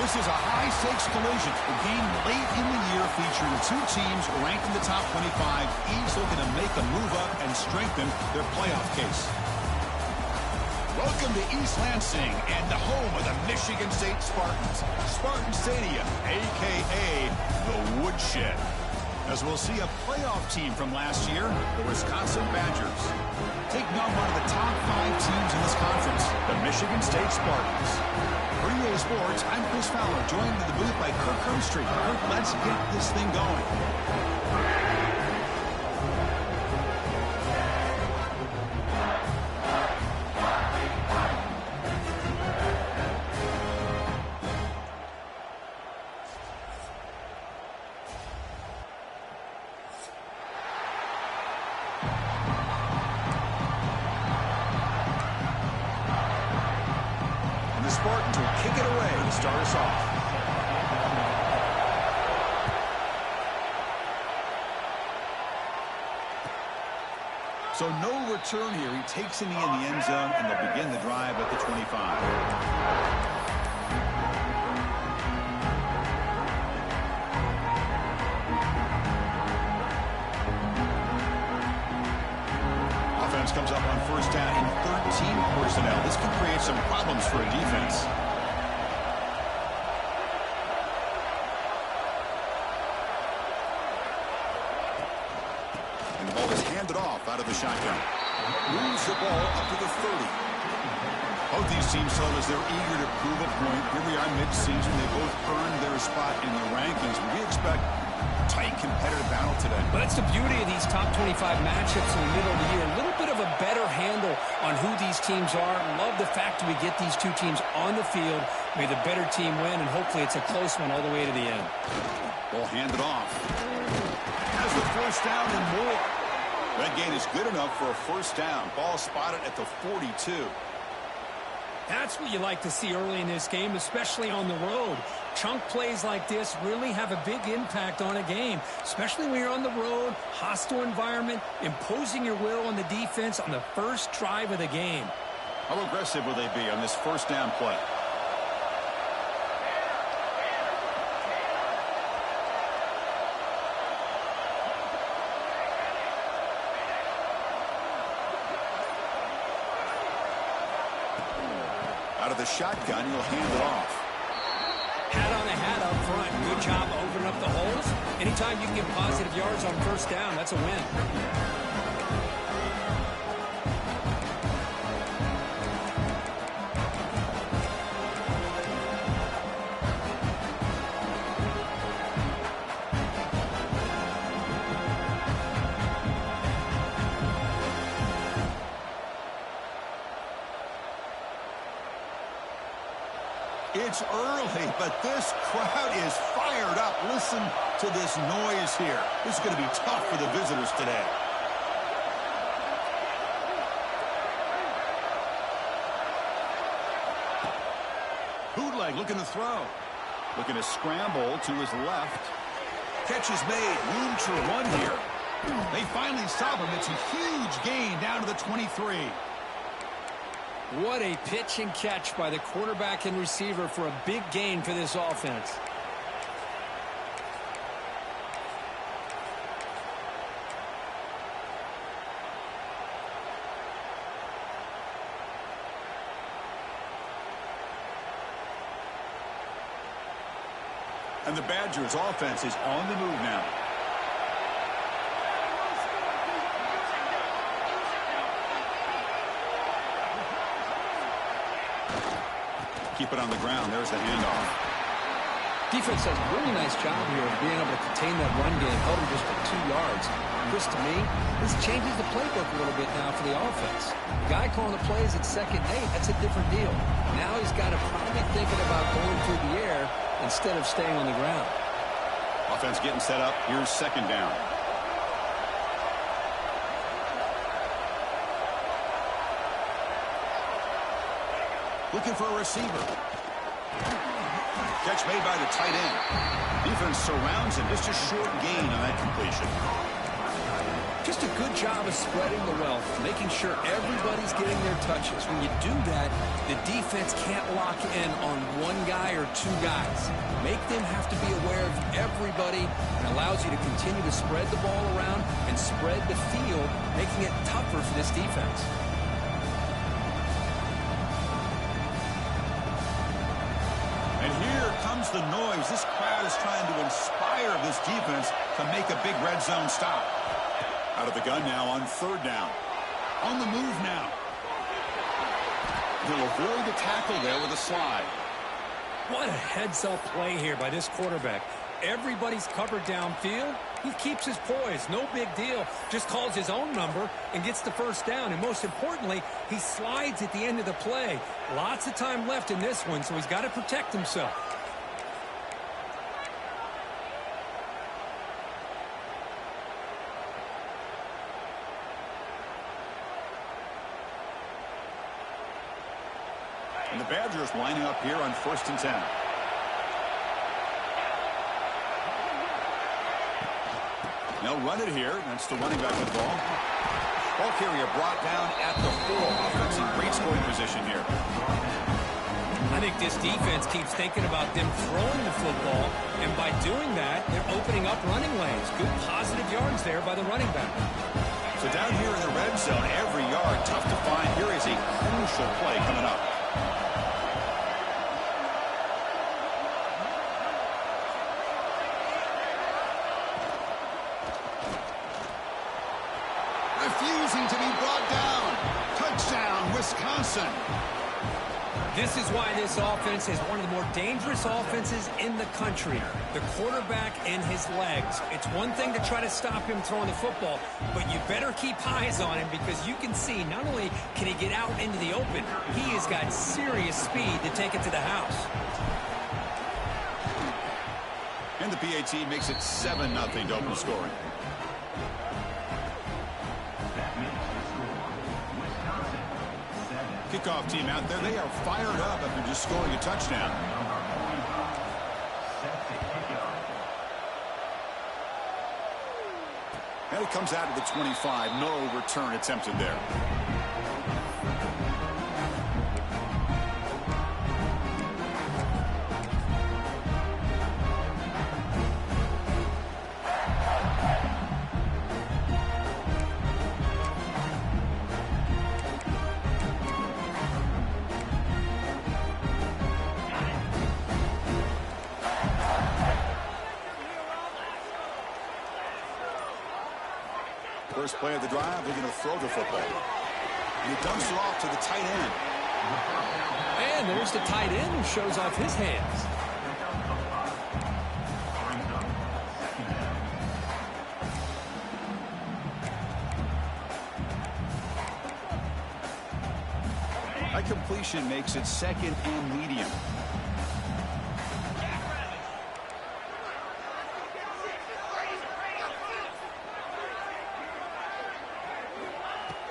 This is a high-stakes collision. A game late in the year featuring two teams ranked in the top 25, each looking to make a move up and strengthen their playoff case. Welcome to East Lansing and the home of the Michigan State Spartans. Spartan Stadium, a.k.a. the Woodshed. As we'll see a playoff team from last year, the Wisconsin Badgers, taking on one of the top 5 teams in this conference, the Michigan State Spartans. For EA Sports, I'm Chris Fowler, joined in the booth by Kirk Hermstreet. Kirk, let's get this thing going. The Spartans will kick it away to start us off. So no return here. He takes a knee in the end zone, and they'll begin the drive at the 25. Comes up on first down in 13 personnel. This can create some problems for a defense. And the ball is handed off out of the shotgun. Moves the ball up to the 30. Both these teams tell us they're eager to prove a point. Here we are mid-season. They both earned their spot in the rankings. We expect tight competitive battle today. But that's the beauty of these top 25 matchups in the middle of the year. A little bit of a better handle on who these teams are. Love the fact that we get these two teams on the field. May the better team win, and hopefully it's a close one all the way to the end. Ball handed off. Has the first down and more. That gain is good enough for a first down. Ball spotted at the 42. That's what you like to see early in this game, especially on the road. Chunk plays like this really have a big impact on a game, especially when you're on the road, hostile environment, imposing your will on the defense on the first drive of the game. How aggressive will they be on this first down play? Out of the shotgun, he'll hand it off. Hat on a hat up front. Good job opening up the holes. Anytime you can get positive yards on first down, that's a win. It's early, but this crowd is fired up. Listen to this noise here. This is going to be tough for the visitors today. Bootleg looking to throw. Looking to scramble to his left. Catch is made. Room to run here. They finally stop him. It's a huge gain down to the 23. What a pitch and catch by the quarterback and receiver for a big gain for this offense. And the Badgers offense is on the move now. Keep it on the ground. There's the handoff. Defense does a really nice job here of being able to contain that run game. Held him just for 2 yards. Chris, to me, this changes the playbook a little bit now for the offense. The guy calling the plays at 2nd and 8, that's a different deal. Now he's got to probably thinking about going through the air instead of staying on the ground. Offense getting set up. Here's 2nd down. Looking for a receiver. Catch made by the tight end. Defense surrounds him. Just a short gain on that completion. Just a good job of spreading the wealth, making sure everybody's getting their touches. When you do that, the defense can't lock in on one guy or two guys. Make them have to be aware of everybody and allows you to continue to spread the ball around and spread the field, making it tougher for this defense. And here comes the noise. This crowd is trying to inspire this defense to make a big red zone stop. Out of the gun now on third down. On the move now. He'll avoid the tackle there with a slide. What a heads-up play here by this quarterback. Everybody's covered downfield. He keeps his poise. No big deal. Just calls his own number and gets the first down. And most importantly, he slides at the end of the play. Lots of time left in this one, so he's got to protect himself. And the Badgers lining up here on 1st and 10. They'll run it here. That's the running back with the ball. Ball carrier brought down at the 4. Offense in great scoring position here. I think this defense keeps thinking about them throwing the football, and by doing that, they're opening up running lanes. Good positive yards there by the running back. So down here in the red zone, every yard tough to find. Here is a crucial play coming up. Refusing to be brought down. Touchdown, Wisconsin. This is why this offense is one of the more dangerous offenses in the country. The quarterback and his legs. It's one thing to try to stop him throwing the football, but you better keep eyes on him because you can see not only can he get out into the open, he has got serious speed to take it to the house. And the PAT makes it 7-0 to open scoring. Kickoff team out there. They are fired up after just scoring a touchdown. And it comes out of the 25. No return attempted there. First play of the drive, they're going to throw the football. And he dumps it off to the tight end. And there's the tight end who shows off his hands. That completion makes it 2nd and medium.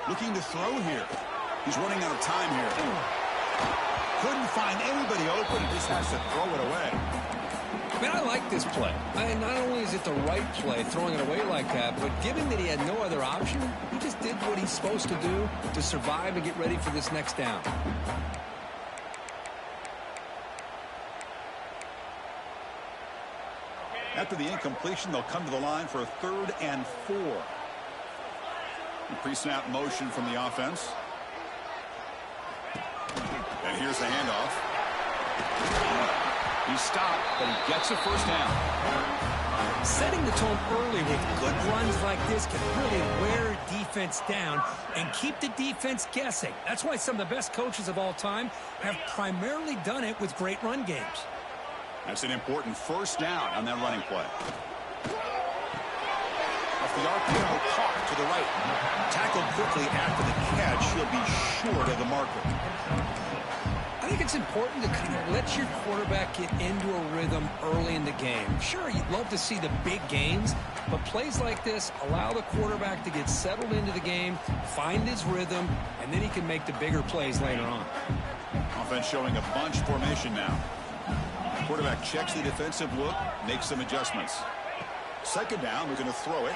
Looking to throw here. He's running out of time here. Couldn't find anybody open. Just has to throw it away. Man, I like this play. Not only is it the right play, throwing it away like that, but given that he had no other option, he just did what he's supposed to do to survive and get ready for this next down. After the incompletion, they'll come to the line for a 3rd and 4. Pre-snap motion from the offense. And here's the handoff. He stopped, but he gets a first down. Setting the tone early with good runs like this can really wear defense down and keep the defense guessing. That's why some of the best coaches of all time have primarily done it with great run games. That's an important first down on that running play. Off the RPO, caught to the right. Tackled quickly after the catch. He'll be short of the marker. I think it's important to kind of let your quarterback get into a rhythm early in the game. Sure, you'd love to see the big gains, but plays like this allow the quarterback to get settled into the game, find his rhythm, and then he can make the bigger plays later on. Offense showing a bunch formation now. Quarterback checks the defensive look, makes some adjustments. 2nd down, we're going to throw it.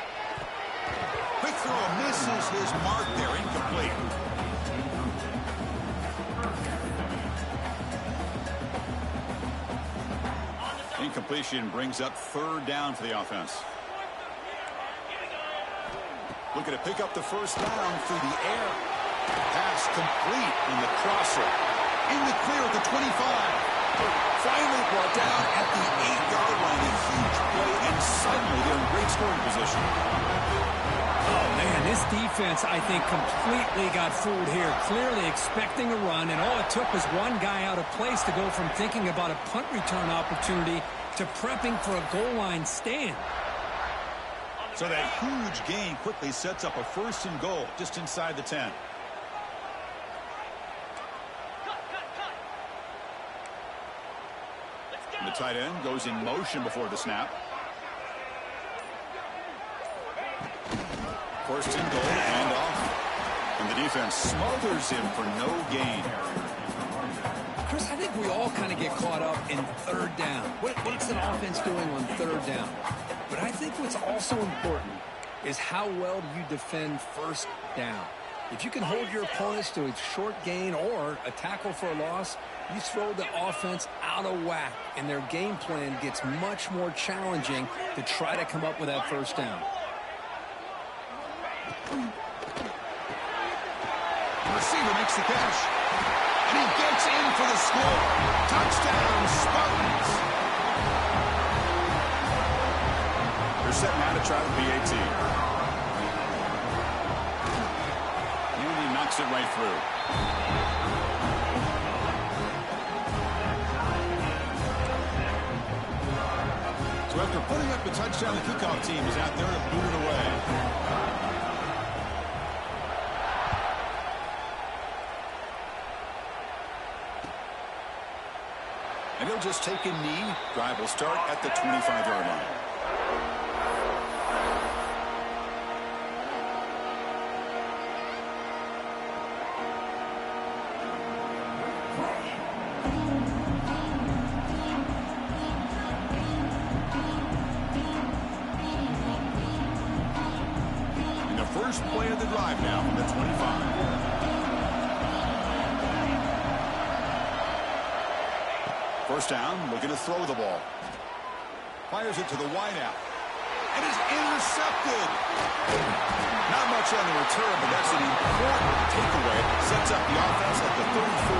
Quick throw misses his mark there. Incomplete. Incompletion brings up third down for the offense. Looking to pick up the first down through the air. Pass complete in the crosser. In the clear at the 25. Finally brought down at the 8-yard line. A huge play, and suddenly they're in great scoring position. Oh, man, this defense, I think, completely got fooled here. Clearly expecting a run, and all it took was one guy out of place to go from thinking about a punt return opportunity to prepping for a goal line stand. So that huge gain quickly sets up a first and goal just inside the 10. The tight end goes in motion before the snap. First and goal, hand off. And the defense smothers him for no gain. Chris, I think we all kind of get caught up in third down. What's an offense doing on third down? But I think what's also important is how well do you defend first down. If you can hold your opponents to a short gain or a tackle for a loss, you throw the offense out of whack, and their game plan gets much more challenging to try to come up with that first down. The receiver makes the catch. And he gets in for the score. Touchdown, Spartans. They're setting out to try the PAT. And he knocks it right through. So after putting up the touchdown, the kickoff team is out there to boot it away. And he'll just take a knee. Drive will start at the 25-yard line. And the first play of the drive now from the 25. First down, looking to throw the ball. Fires it to the wideout. And is intercepted. Not much on the return, but that's an important takeaway. Sets up the offense at the 34.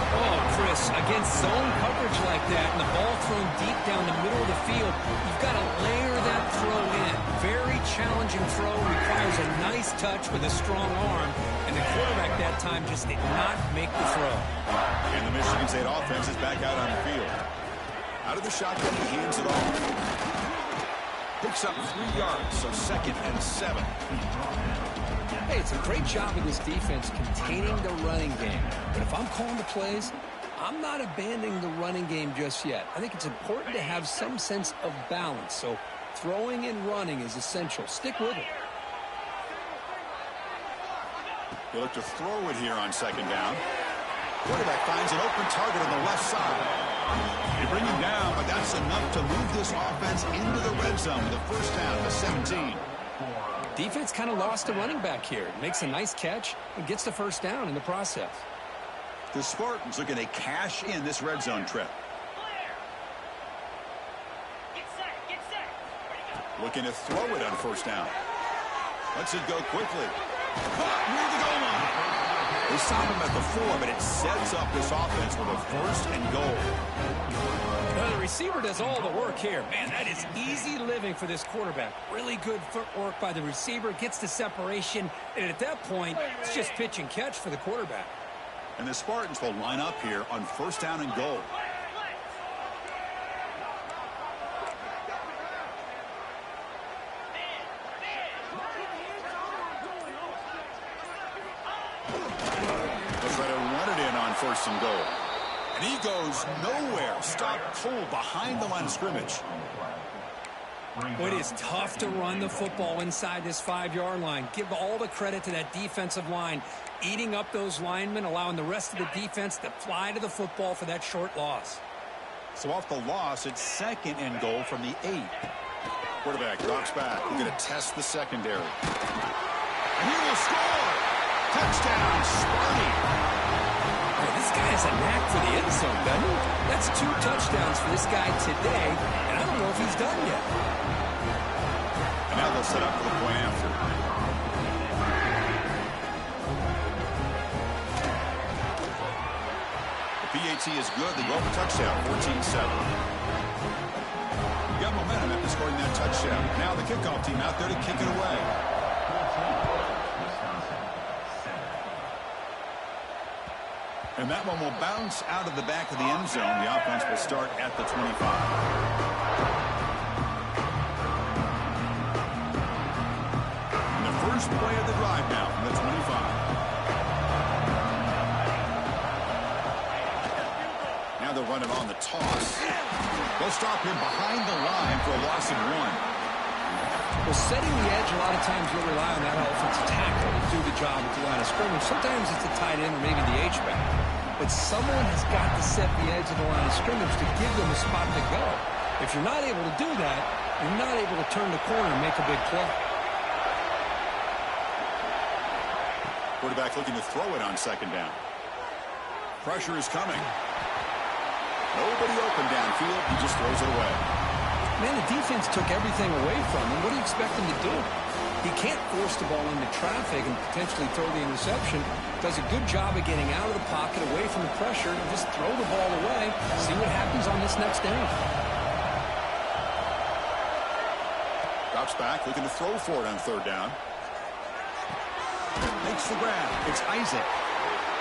Oh, Chris, against zone coverage like that and the ball thrown deep down the middle of the field, you've got to layer that throw in. Very challenging throw, requires a nice touch with a strong arm, and the quarterback that time just did not make the throw. And the Michigan State offense is back out on the field. Out of the shotgun, he hands it off. Picks up 3 yards, so 2nd and 7. Hey, it's a great job of this defense containing the running game. But if I'm calling the plays, I'm not abandoning the running game just yet. I think it's important to have some sense of balance. So throwing and running is essential. Stick with it. They look to throw it here on 2nd down. Quarterback finds an open target on the left side. They bring him down, but that's enough to move this offense into the red zone with a first down to 17. Defense kind of lost the running back here. Makes a nice catch and gets the first down in the process. The Spartans looking to cash in this red zone trip. Looking to throw it on first down. Lets it go quickly. Caught near the goal line. They stop him at the 4, but it sets up this offense with a first and goal. Well, the receiver does all the work here. Man, that is easy living for this quarterback. Really good footwork by the receiver. Gets the separation. And at that point, it's just pitch and catch for the quarterback. And the Spartans will line up here on first down and goal. They'll try to run it in on first and goal. And he goes nowhere. Stopped cold behind the line of scrimmage. Well, it is tough to run the football inside this 5-yard line. Give all the credit to that defensive line. Eating up those linemen, allowing the rest of the defense to fly to the football for that short loss. So off the loss, it's 2nd and goal from the 8. Quarterback drops back. We're going to test the secondary. And he will score. Touchdown, Sparty. This guy has a knack for the end zone, doesn't he? That's 2 touchdowns for this guy today, and I don't know if he's done yet. And now they'll set up for the point after. The PAT is good. They go for touchdown, 14-7. You got momentum after scoring that touchdown. Now the kickoff team out there to kick it away. And that one will bounce out of the back of the end zone. The offense will start at the 25. And the first play of the drive now from the 25. Now they'll run it on the toss. They'll stop him behind the line for a loss of 1. Well, setting the edge, a lot of times you'll rely on that offensive tackle to do the job at the line of scrimmage. Sometimes it's the tight end or maybe the H-back. But someone has got to set the edge of the line of scrimmage to give them a spot to go. If you're not able to do that, you're not able to turn the corner and make a big play. Quarterback looking to throw it on second down. Pressure is coming. Nobody open downfield. He just throws it away. Man, the defense took everything away from him. What do you expect him to do? He can't force the ball into traffic and potentially throw the interception. Does a good job of getting out of the pocket, away from the pressure, and just throw the ball away. See what happens on this next down. Drops back, looking to throw for it on third down. Makes the grab. It's Isaac.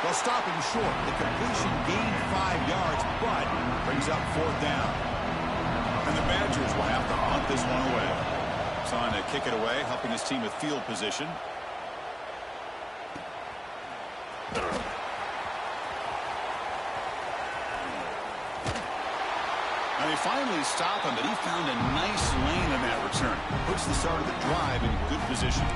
They'll stop him short. The completion gained 5 yards, but brings up fourth down. And the Badgers will have to punt this one away. Trying to kick it away, helping his team with field position. And they finally stop him, but he found a nice lane in that return. Puts the start of the drive in good position.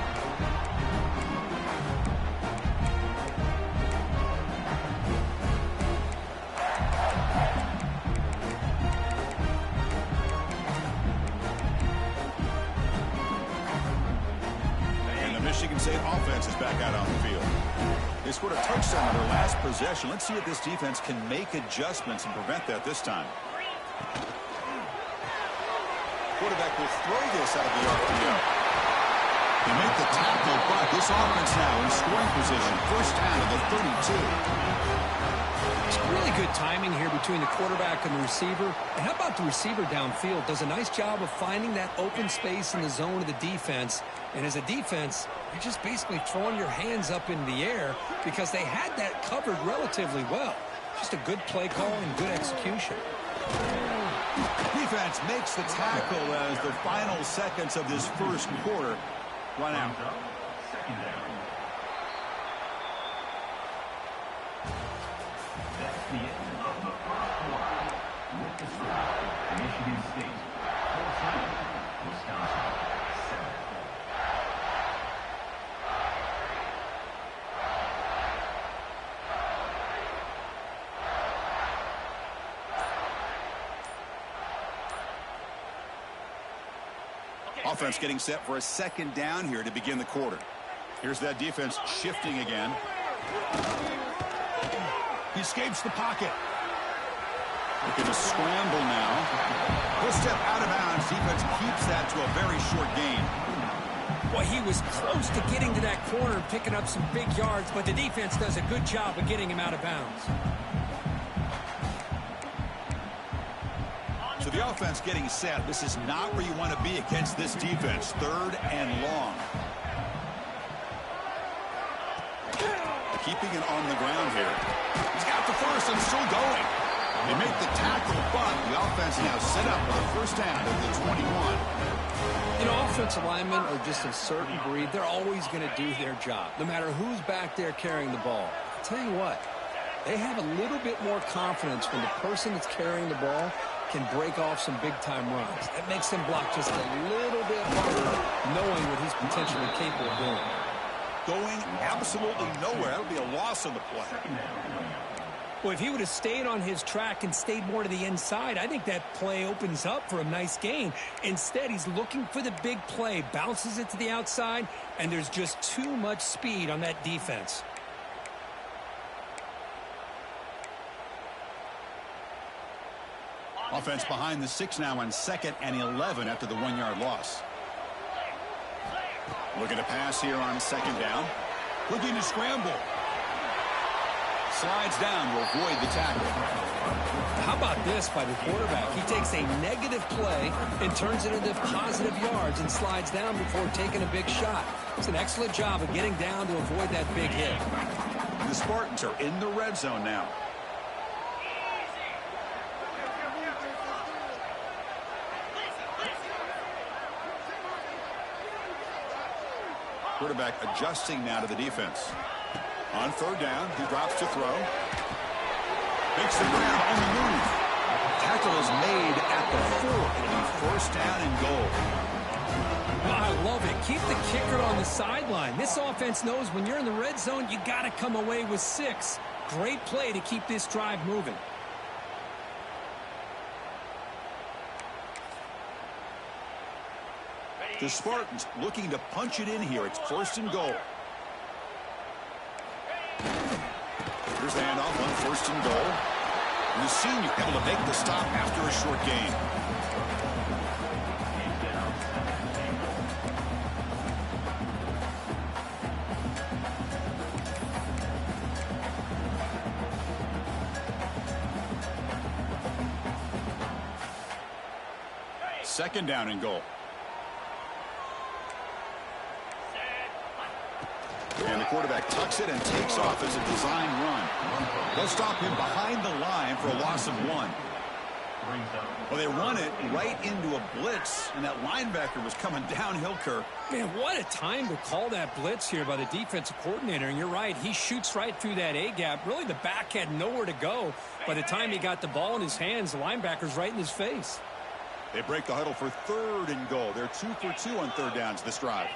Michigan State offense is back out on the field. They scored a touchdown on their last possession. Let's see if this defense can make adjustments and prevent that this time. Quarterback will throw this out of the RPO. They make the tackle, but this offense now in scoring position. First down at the 32. It's really good timing here between the quarterback and the receiver. And how about the receiver downfield? Does a nice job of finding that open space in the zone of the defense. And as a defense, you're just basically throwing your hands up in the air because they had that covered relatively well. Just a good play call and good execution. Defense makes the tackle as the final seconds of this first quarter run out. That's the end of the first quarter. With the score, Michigan State 14, Wisconsin 7. Offense getting set for a second down here to begin the quarter. Here's that defense shifting again. He escapes the pocket. Looking to scramble now. He'll step out of bounds. Defense keeps that to a very short gain. Well, he was close to getting to that corner and picking up some big yards, but the defense does a good job of getting him out of bounds. So the offense getting set. This is not where you want to be against this defense. Third and long. Keeping it on the ground here. He's got the first and still going. They make the tackle, but the offense now set up for the first down at the 21. You know, offensive linemen are just a certain breed. They're always going to do their job, no matter who's back there carrying the ball. I'll tell you what, they have a little bit more confidence when the person that's carrying the ball can break off some big-time runs. That makes them block just a little bit harder, knowing what he's potentially capable of doing. Going absolutely nowhere. That'll be a loss on the play. Well, if he would have stayed on his track and stayed more to the inside, I think that play opens up for a nice gain. Instead, he's looking for the big play, bounces it to the outside, and there's just too much speed on that defense. Offense behind the 6 now on 2nd and 11 after the 1-yard loss. Looking to pass here on 2nd down. Looking to scramble. Slides down to avoid the tackle. How about this by the quarterback? He takes a negative play and turns it into positive yards and slides down before taking a big shot. It's an excellent job of getting down to avoid that big hit. The Spartans are in the red zone now. Quarterback adjusting now to the defense. On 3rd down, he drops to throw. Makes the grab on the move. Tackle is made at the 4. It'll be 1st down and goal. Well, I love it. Keep the kicker on the sideline. This offense knows when you're in the red zone, you got to come away with 6. Great play to keep this drive moving. The Spartans looking to punch it in here. It's 1st and goal. Here's the handoff on 1st and goal. And the senior able to make the stop after a short gain. Second down and goal. And the quarterback tucks it and takes off as a design run. They'll stop him behind the line for a loss of 1. Well, they run it right into a blitz, and that linebacker was coming downhill, Kirk. Man, what a time to call that blitz here by the defensive coordinator. And you're right, he shoots right through that A-gap. Really, the back had nowhere to go. By the time he got the ball in his hands, the linebacker's right in his face. They break the huddle for 3rd and goal. They're 2 for 2 on 3rd downs this drive.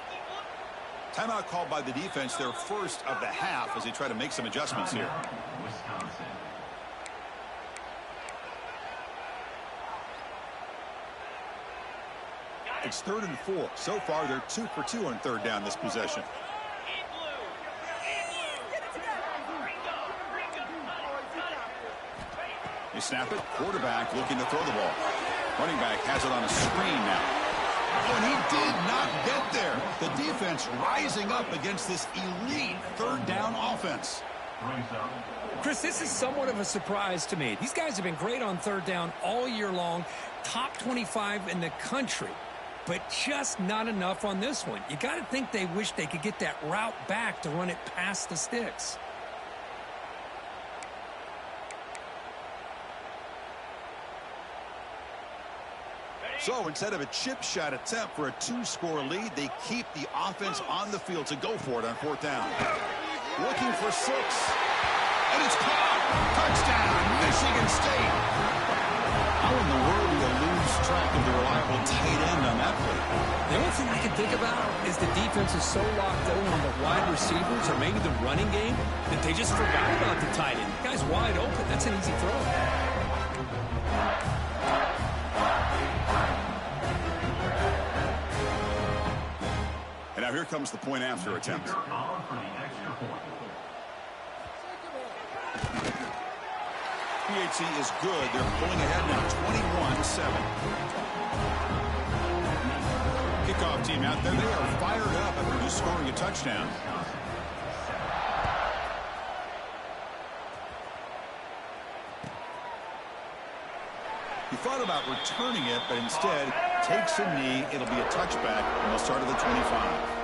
Timeout called by the defense, their 1st of the half, as they try to make some adjustments here. Wisconsin. It's 3rd and 4. So far, they're 2 for 2 on 3rd down this possession. They snap it. Quarterback looking to throw the ball. Running back has it on a screen now. Oh, and he did not get there. The defense rising up against this elite 3rd down offense. Chris, this is somewhat of a surprise to me. These guys have been great on 3rd down all year long. Top 25 in the country. But just not enough on this one. You got to think they wish they could get that route back to run it past the sticks. So instead of a chip shot attempt for a 2-score lead, they keep the offense on the field to go for it on 4th down. Looking for 6. And it's caught. Touchdown, Michigan State. How in the world do you lose track of the reliable tight end on that play? The only thing I can think about is the defense is so locked in on the wide receivers or maybe the running game that they just forgot about the tight end. The guy's wide open. That's an easy throw. And now here comes the point after attempt. PHC is good. They're pulling ahead now, 21-7. Kickoff team out there. They are fired up after just scoring a touchdown. He thought about returning it, but instead takes a knee. It'll be a touchback, and they'll start at the 25.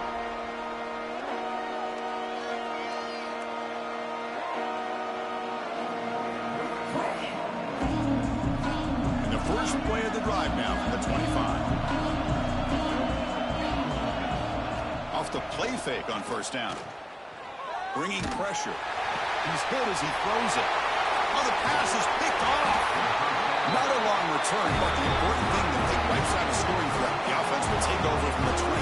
First play of the drive now from the 25. Off the play fake on 1st down. Bringing pressure. He's hit as he throws it. Oh, the pass is picked off. Not a long return, but the important thing that they wipes out a scoring threat. The offense will take over from the 29.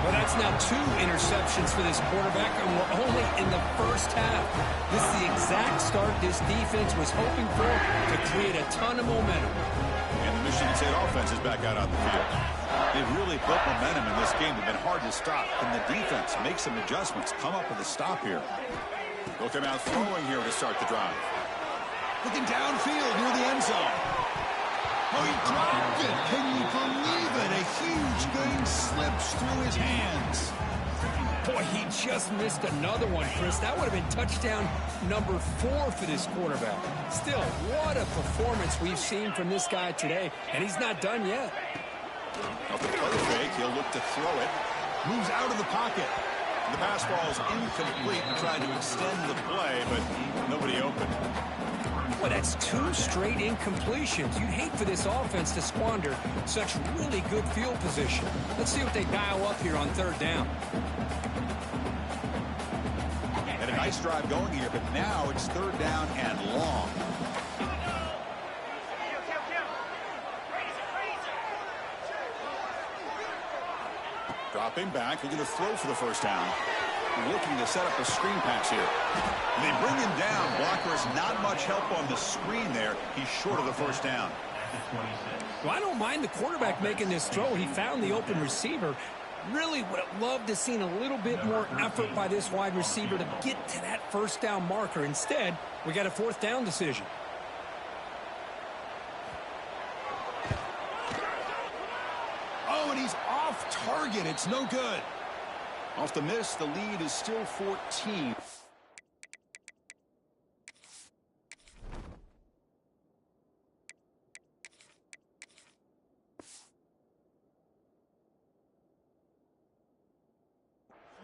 Well, that's That's now 2 interceptions for this quarterback, and we're only in the first half. This is the exact start this defense was hoping for to create a ton of momentum. And the Michigan State offense is back out on the field. They've really built momentum in this game. They've been hard to stop. Can the defense make some adjustments, come up with a stop here? They'll come out throwing here to start the drive. Looking downfield near the end zone. Oh, he dropped it. Can you believe it? A huge game slips through his hands. Boy, he just missed another one, Chris. That would have been touchdown number 4 for this quarterback. Still, what a performance we've seen from this guy today, and he's not done yet. Off the play fake, he'll look to throw it. Moves out of the pocket. The pass ball is incomplete and trying to extend the play, but nobody open. Well, that's 2 straight incompletions. You'd hate for this offense to squander such really good field position. Let's see what they dial up here on 3rd down. And a nice drive going here, but now it's 3rd down and long. Dropping back, looking to throw for the 1st down. Looking to set up a screen pass here. They bring him down. Blocker has not much help on the screen there. He's short of the 1st down. Well, I don't mind the quarterback making this throw. He found the open receiver. Really would have loved to seen a little bit more effort by this wide receiver to get to that 1st down marker. Instead, we got a 4th down decision. Oh, and he's off target. It's no good. Off the miss, the lead is still 14.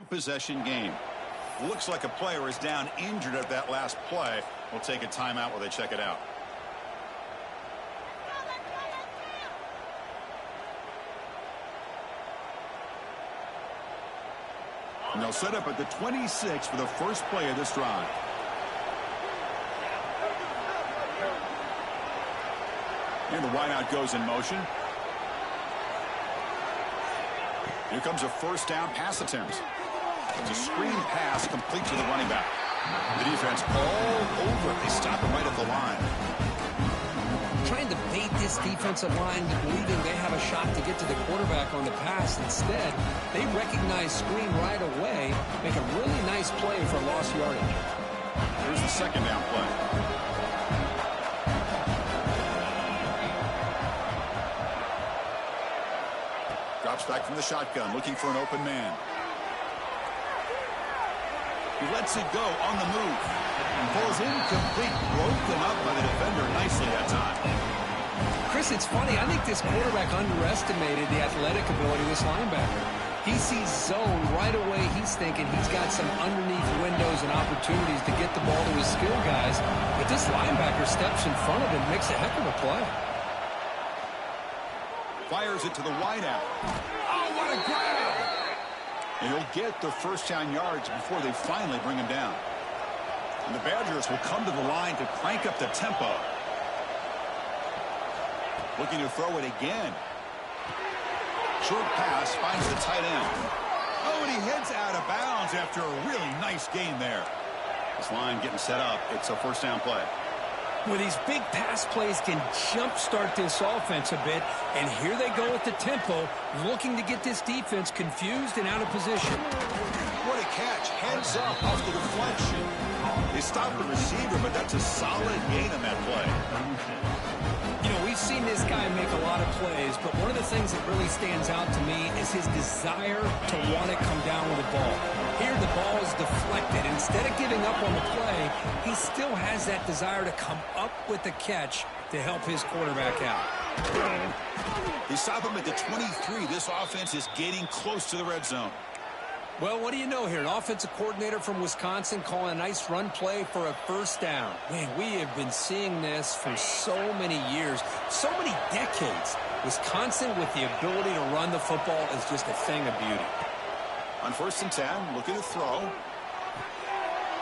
Possession game. Looks like a player is down injured at that last play. We'll take a timeout while they check it out. And they'll set up at the 26 for the first play of this drive. And the wideout goes in motion. Here comes a 1st down pass attempt. It's a screen pass complete to the running back. The defense all over it. They stop him right at the line. Trying to bait this defensive line, believing they have a shot to get to the quarterback on the pass. Instead, they recognize screen right away, make a really nice play for lost yardage. Here's the 2nd down play. Drops back from the shotgun, looking for an open man. He lets it go on the move. Falls incomplete, broken up by the defender nicely that time. Chris, it's funny. I think this quarterback underestimated the athletic ability of this linebacker. He sees zone right away. He's thinking he's got some underneath windows and opportunities to get the ball to his skill guys. But this linebacker steps in front of him, makes a heck of a play. Fires it to the wideout. Oh, what a grab! And he'll get the 1st down yards before they finally bring him down. And the Badgers will come to the line to crank up the tempo. Looking to throw it again. Short pass finds the tight end. Oh, and he heads out of bounds after a really nice gain there. This line getting set up. It's a 1st down play. Well, these big pass plays can jumpstart this offense a bit, and here they go at the tempo, looking to get this defense confused and out of position. What a catch. Heads up off the deflection. They stop the receiver, but that's a solid gain on that play. You know, we've seen this guy make a lot of plays, but one of the things that really stands out to me is his desire to want to come down with the ball. Here the ball is deflected. Instead of giving up on the play, he still has that desire to come up with the catch to help his quarterback out. They stop him at the 23. This offense is getting close to the red zone. Well, what do you know here? An offensive coordinator from Wisconsin calling a nice run play for a 1st down. Man, we have been seeing this for so many years, so many decades. Wisconsin with the ability to run the football is just a thing of beauty. On 1st and 10, looking to throw.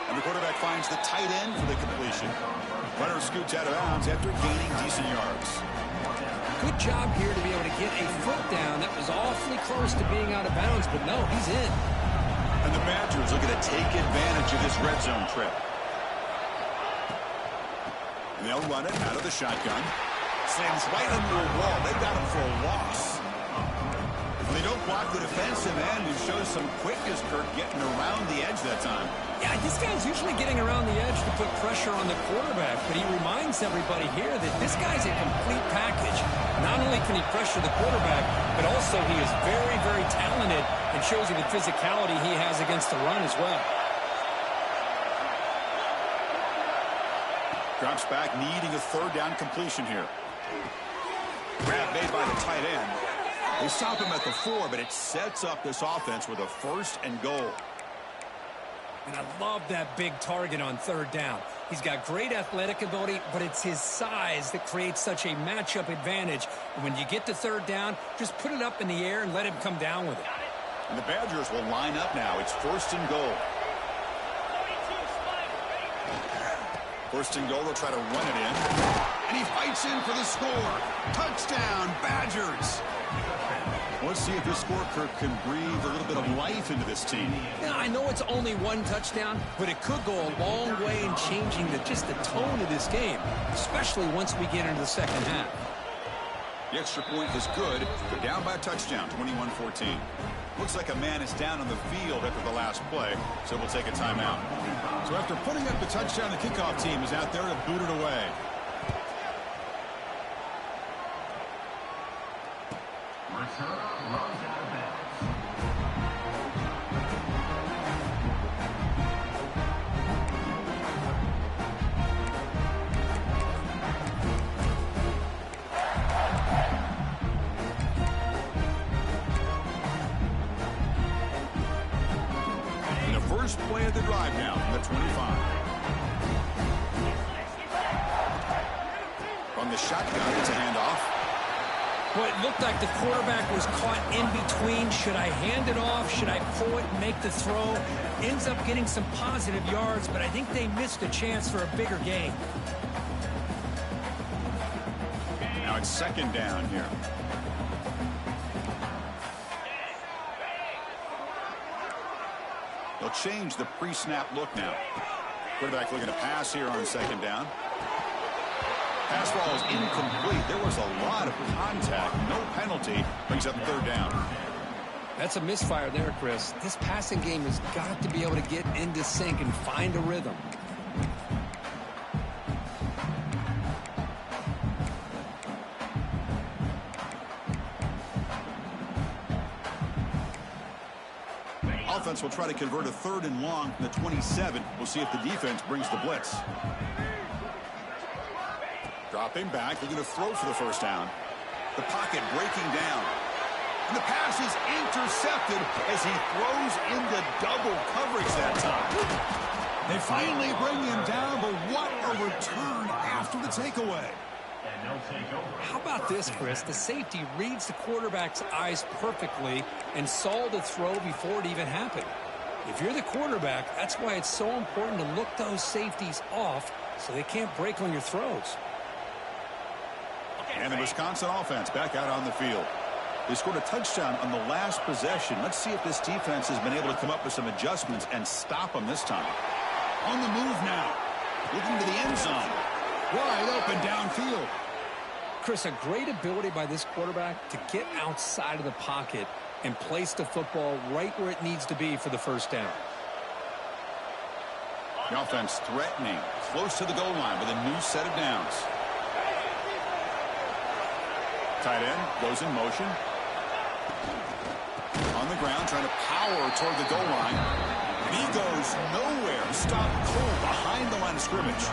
And the quarterback finds the tight end for the completion. Runner scoots out of bounds after gaining decent yards. Good job here to be able to get a foot down. That was awfully close to being out of bounds, but no, he's in. And the Badgers looking to take advantage of this red zone trip. And they'll run it out of the shotgun. Sends right into a wall. They've got him for a loss. And they don't block the defensive end, who shows some quickness, Kirk, getting around the edge that time. Yeah, this guy's usually getting around the edge to put pressure on the quarterback, but he reminds everybody here that this guy's a complete package. Not only can he pressure the quarterback, but also he is very, very talented and shows you the physicality he has against the run as well. Drops back, needing a third down completion here. Grab made by the tight end. They stop him at the 4, but it sets up this offense with a 1st and goal. And I love that big target on third down. He's got great athletic ability, but it's his size that creates such a matchup advantage. And when you get to third down, just put it up in the air and let him come down with it. And the Badgers will line up now. It's 1st and goal. 1st and goal, they'll try to run it in. And he fights in for the score. Touchdown, Badgers. Let's see if this score, Kirk, can breathe a little bit of life into this team. Yeah, I know it's only one touchdown, but it could go a long way in changing just the tone of this game, especially once we get into the second half. The extra point is good. They're down by a touchdown, 21-14. Looks like a man is down on the field after the last play, so we'll take a timeout. So after putting up the touchdown, the kickoff team is out there to boot it away. Return runs out of bounds. And the first play of the drive now from the 25. From the shotgun, it's a handoff. Well, it looked like the quarterback was caught in between. Should I hand it off? Should I pull it and make the throw? Ends up getting some positive yards, but I think they missed a chance for a bigger gain. Now it's 2nd down here. They'll change the pre-snap look now. Quarterback looking to pass here on 2nd down. Pass ball is incomplete. There was a lot of contact. No penalty. Brings up 3rd down. That's a misfire there, Chris. This passing game has got to be able to get into sync and find a rhythm. Offense will try to convert a 3rd and long from the 27. We'll see if the defense brings the blitz. Dropping back, they're going to throw for the 1st down. The pocket breaking down. And the pass is intercepted as he throws into double coverage that time. They finally bring him down, but what a return after the takeaway. And no takeover. How about this, Chris? The safety reads the quarterback's eyes perfectly and saw the throw before it even happened. If you're the quarterback, that's why it's so important to look those safeties off so they can't break on your throws. And the Wisconsin offense back out on the field. They scored a touchdown on the last possession. Let's see if this defense has been able to come up with some adjustments and stop them this time. On the move now. Looking to the end zone. Wide open downfield. Chris, a great ability by this quarterback to get outside of the pocket and place the football right where it needs to be for the 1st down. The offense threatening, close to the goal line with a new set of downs. Tight end goes in motion. On the ground, trying to power toward the goal line. And he goes nowhere. Stopped cold behind the line of scrimmage.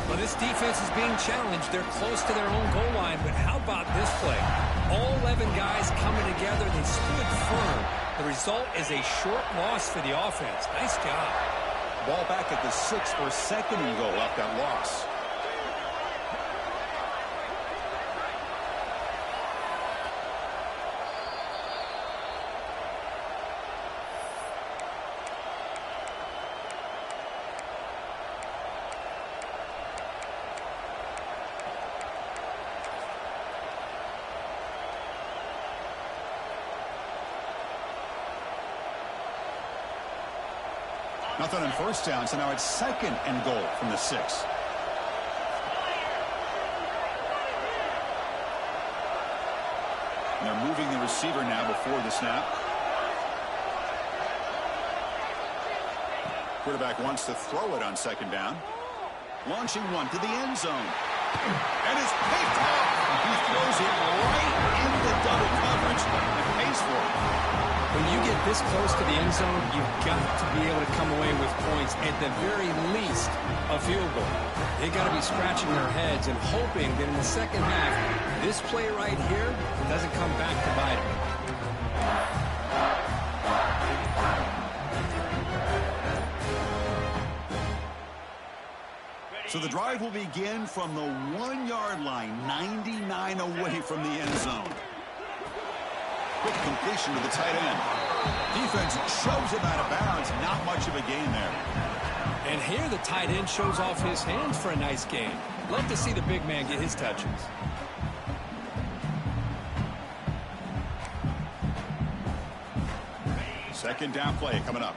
Well, this defense is being challenged. They're close to their own goal line, but how about this play? All 11 guys coming together. They stood firm. The result is a short loss for the offense. Nice job. Ball back at the 6 or 2nd and goal after that loss. Nothing on first down, so now it's 2nd and goal from the 6. And they're moving the receiver now before the snap. Quarterback wants to throw it on 2nd down. Launching one to the end zone. And it's picked off. He throws it right into double coverage and pays for it. When you get this close to the end zone, you've got to be able to come away with points, at the very least, a field goal. They got to be scratching their heads and hoping that in the second half, this play right here doesn't come back to bite them. So the drive will begin from the 1-yard line, 99 away from the end zone. Quick completion to the tight end. Defense shoves him out of bounds. Not much of a gain there. And here the tight end shows off his hands for a nice gain. Love to see the big man get his touches. Second down play coming up.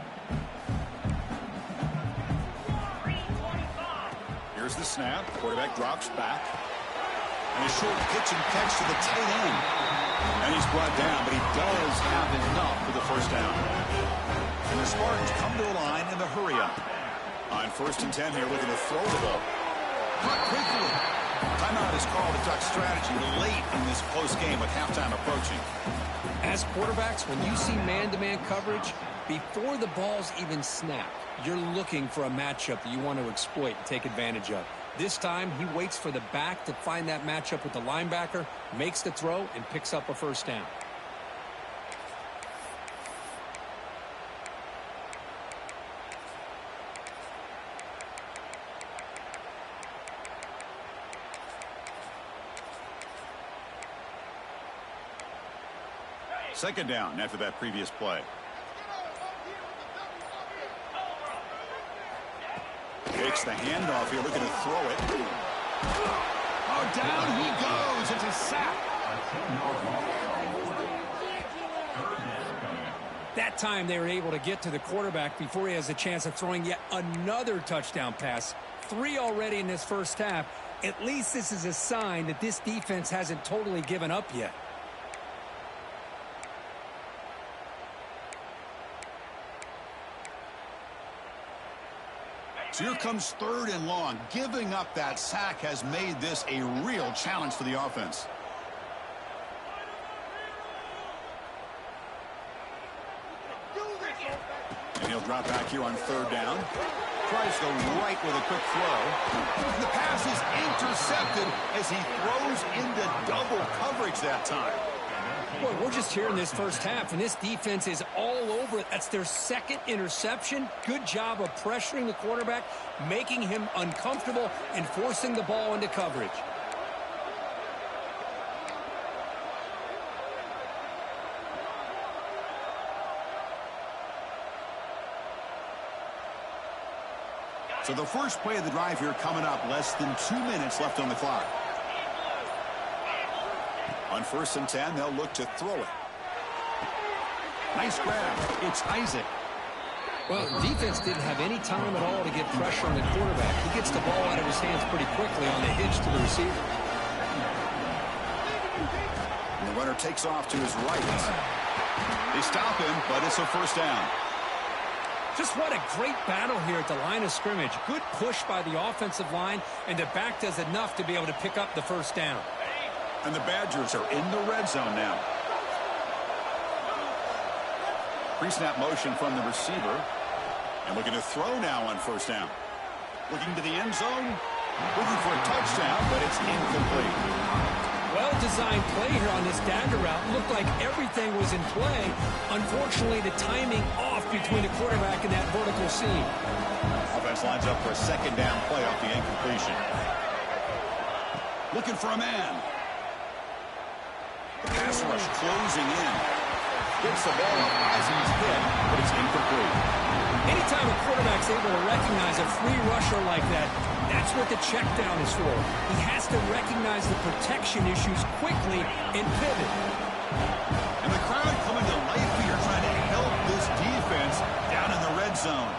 Here's the snap. Quarterback drops back. And a short pitch and catch to the tight end. And he's brought down, but he does have enough for the first down. And the Spartans come to the line in the hurry-up. On 1st and 10 here, looking to throw the ball. Caught quickly. Timeout is called to talk strategy late in this close game with halftime approaching. As quarterbacks, when you see man-to-man coverage, before the ball's even snapped, you're looking for a matchup that you want to exploit and take advantage of. This time, he waits for the back to find that matchup with the linebacker, makes the throw, and picks up a first down. Second down after that previous play. Takes the handoff here, looking to throw it. Oh, down he goes. It's a sack. That time they were able to get to the quarterback before he has a chance of throwing yet another touchdown pass. 3 already in this first half. At least this is a sign that this defense hasn't totally given up yet. So here comes 3rd and long. Giving up that sack has made this a real challenge for the offense. And he'll drop back here on 3rd down. Tries to go right with a quick throw. The pass is intercepted as he throws into double coverage that time. Boy, we're just here in this first half, and this defense is all over it. That's their 2nd interception. Good job of pressuring the quarterback, making him uncomfortable, and forcing the ball into coverage. So the first play of the drive here coming up, less than 2 minutes left on the clock. On 1st and 10, they'll look to throw it. Nice grab. It's Isaac. Well, defense didn't have any time at all to get pressure on the quarterback. He gets the ball out of his hands pretty quickly on the hitch to the receiver. And the runner takes off to his right. They stop him, but it's a first down. Just what a great battle here at the line of scrimmage. Good push by the offensive line, and the back does enough to be able to pick up the first down. And the Badgers are in the red zone now. Pre-snap motion from the receiver. And looking to throw now on 1st down. Looking to the end zone. Looking for a touchdown, but it's incomplete. Well-designed play here on this dagger route. Looked like everything was in play. Unfortunately, the timing off between the quarterback and that vertical seam. Offense lines up for a 2nd down play off the incompletion. Looking for a man. The pass rush closing in. Gets the ball as he's hit, but it's incomplete. Anytime a quarterback's able to recognize a free rusher like that, that's what the check down is for. He has to recognize the protection issues quickly and pivot. And the crowd coming to life here trying to help this defense down in the red zone.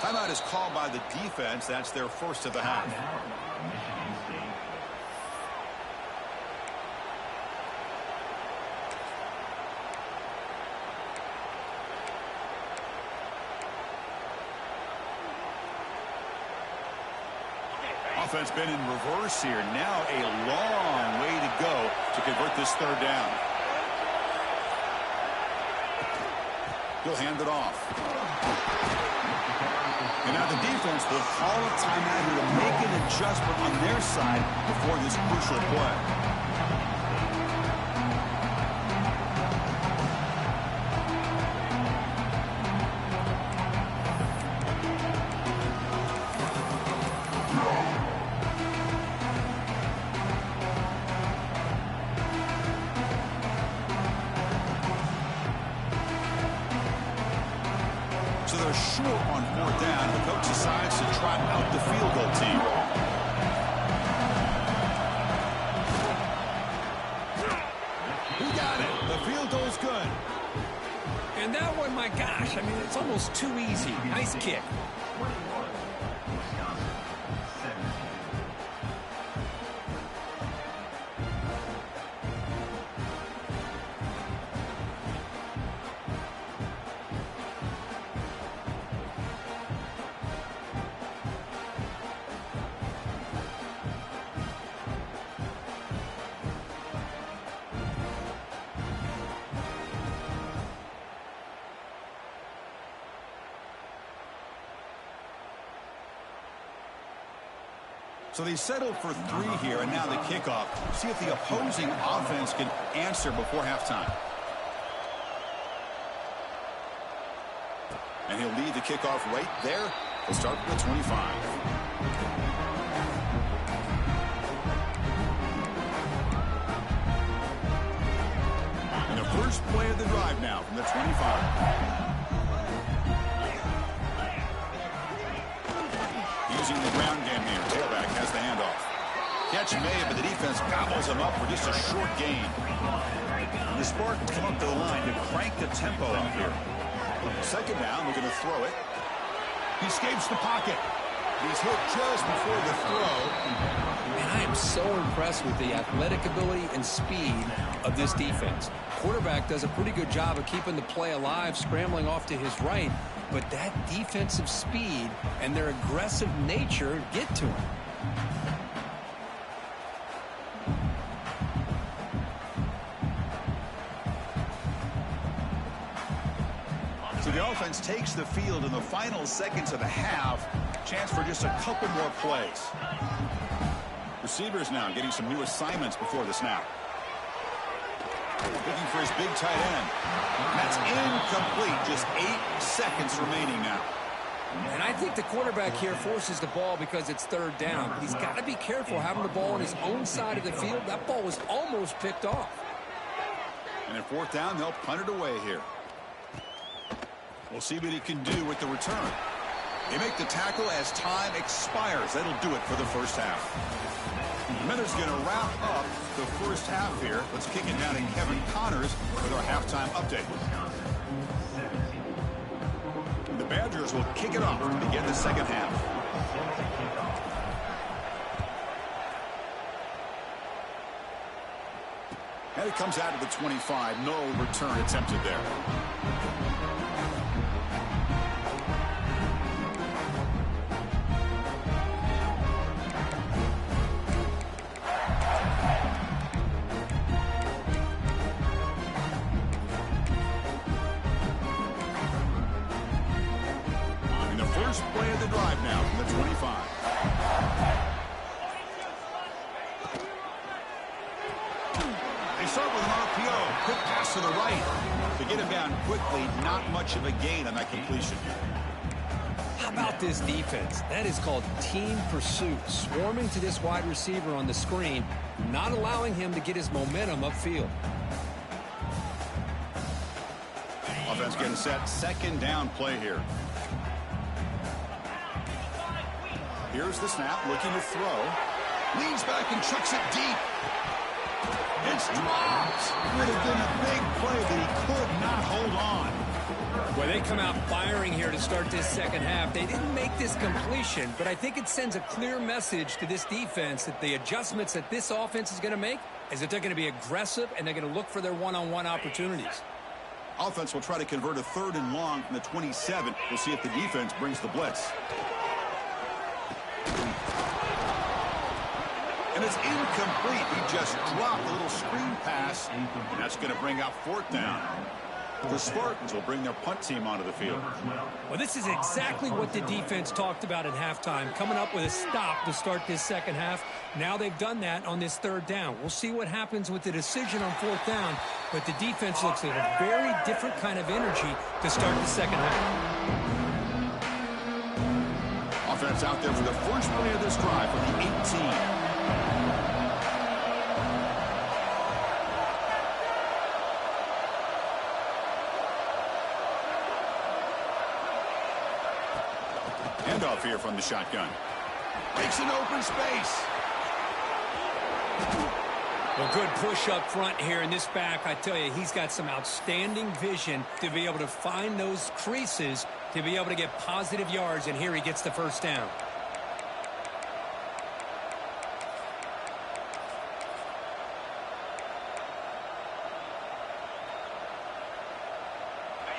Timeout is called by the defense. That's their first of the half. Michigan State. Offense been in reverse here. Now a long way to go to convert this third down. He'll hand it off. And now the defense will call a timeout here to make an adjustment on their side before this crucial play. So they're short on fourth down. The coach decides to trot out the field goal team. He got it. The field goal's good. And that one, my gosh, I mean, it's almost too easy. Nice kick. 21. Wisconsin 17. So they settled for 3 here, and now the kickoff. See if the opposing offense can answer before halftime. And he'll lead the kickoff right there. He'll start with the 25. And the first play of the drive now from the 25. Using the ground game here. Tailback has the handoff. Catch made, but the defense gobbles him up for just a short gain. And the Spartans come up to the line to crank the tempo up here. Second down, we're going to throw it. He escapes the pocket. He's hit just before the throw. Man, I am so impressed with the athletic ability and speed of this defense. Quarterback does a pretty good job of keeping the play alive, scrambling off to his right, but that defensive speed and their aggressive nature get to him. So the offense takes the field in the final seconds of the half. Chance for just a couple more plays. Receivers now getting some new assignments before the snap. Looking for his big tight end. That's incomplete. Just 8 seconds remaining now. And I think the quarterback here forces the ball because it's third down. He's got to be careful having the ball on his own side of the field. That ball was almost picked off. And at fourth down, they'll punt it away here. We'll see what he can do with the return. They make the tackle as time expires. That'll do it for the first half. Miller's going to wrap up the first half here. Let's kick it down to Kevin Connors with our halftime update. The Badgers will kick it off to begin the second half. And it comes out of the 25. No return attempted there. First play of the drive now from the 25. They start with an RPO. Quick pass to the right. To get him down quickly, not much of a gain on that completion. How about this defense? That is called team pursuit. Swarming to this wide receiver on the screen, not allowing him to get his momentum upfield. Offense getting set. Second down play here. Here's the snap, looking to throw. Leans back and chucks it deep. It's dropped. Would have been a big play, but he could not hold on. Well, they come out firing here to start this second half. They didn't make this completion, but I think it sends a clear message to this defense that the adjustments that this offense is going to make is that they're going to be aggressive and they're going to look for their one-on-one opportunities. Offense will try to convert a 3rd and long from the 27. We'll see if the defense brings the blitz. And it's incomplete. He just dropped a little screen pass, and that's going to bring up 4th down. The Spartans will bring their punt team onto the field. Well, this is exactly what the defense talked about at halftime, coming up with a stop to start this second half. Now they've done that on this 3rd down. We'll see what happens with the decision on 4th down, but the defense looks at a very different kind of energy to start the second half. Offense out there for the first play of this drive from the 18. Handoff here from the shotgun. Makes an open space. Well, good push up front here in this back. I tell you, he's got some outstanding vision to be able to find those creases, to be able to get positive yards, and here he gets the 1st down.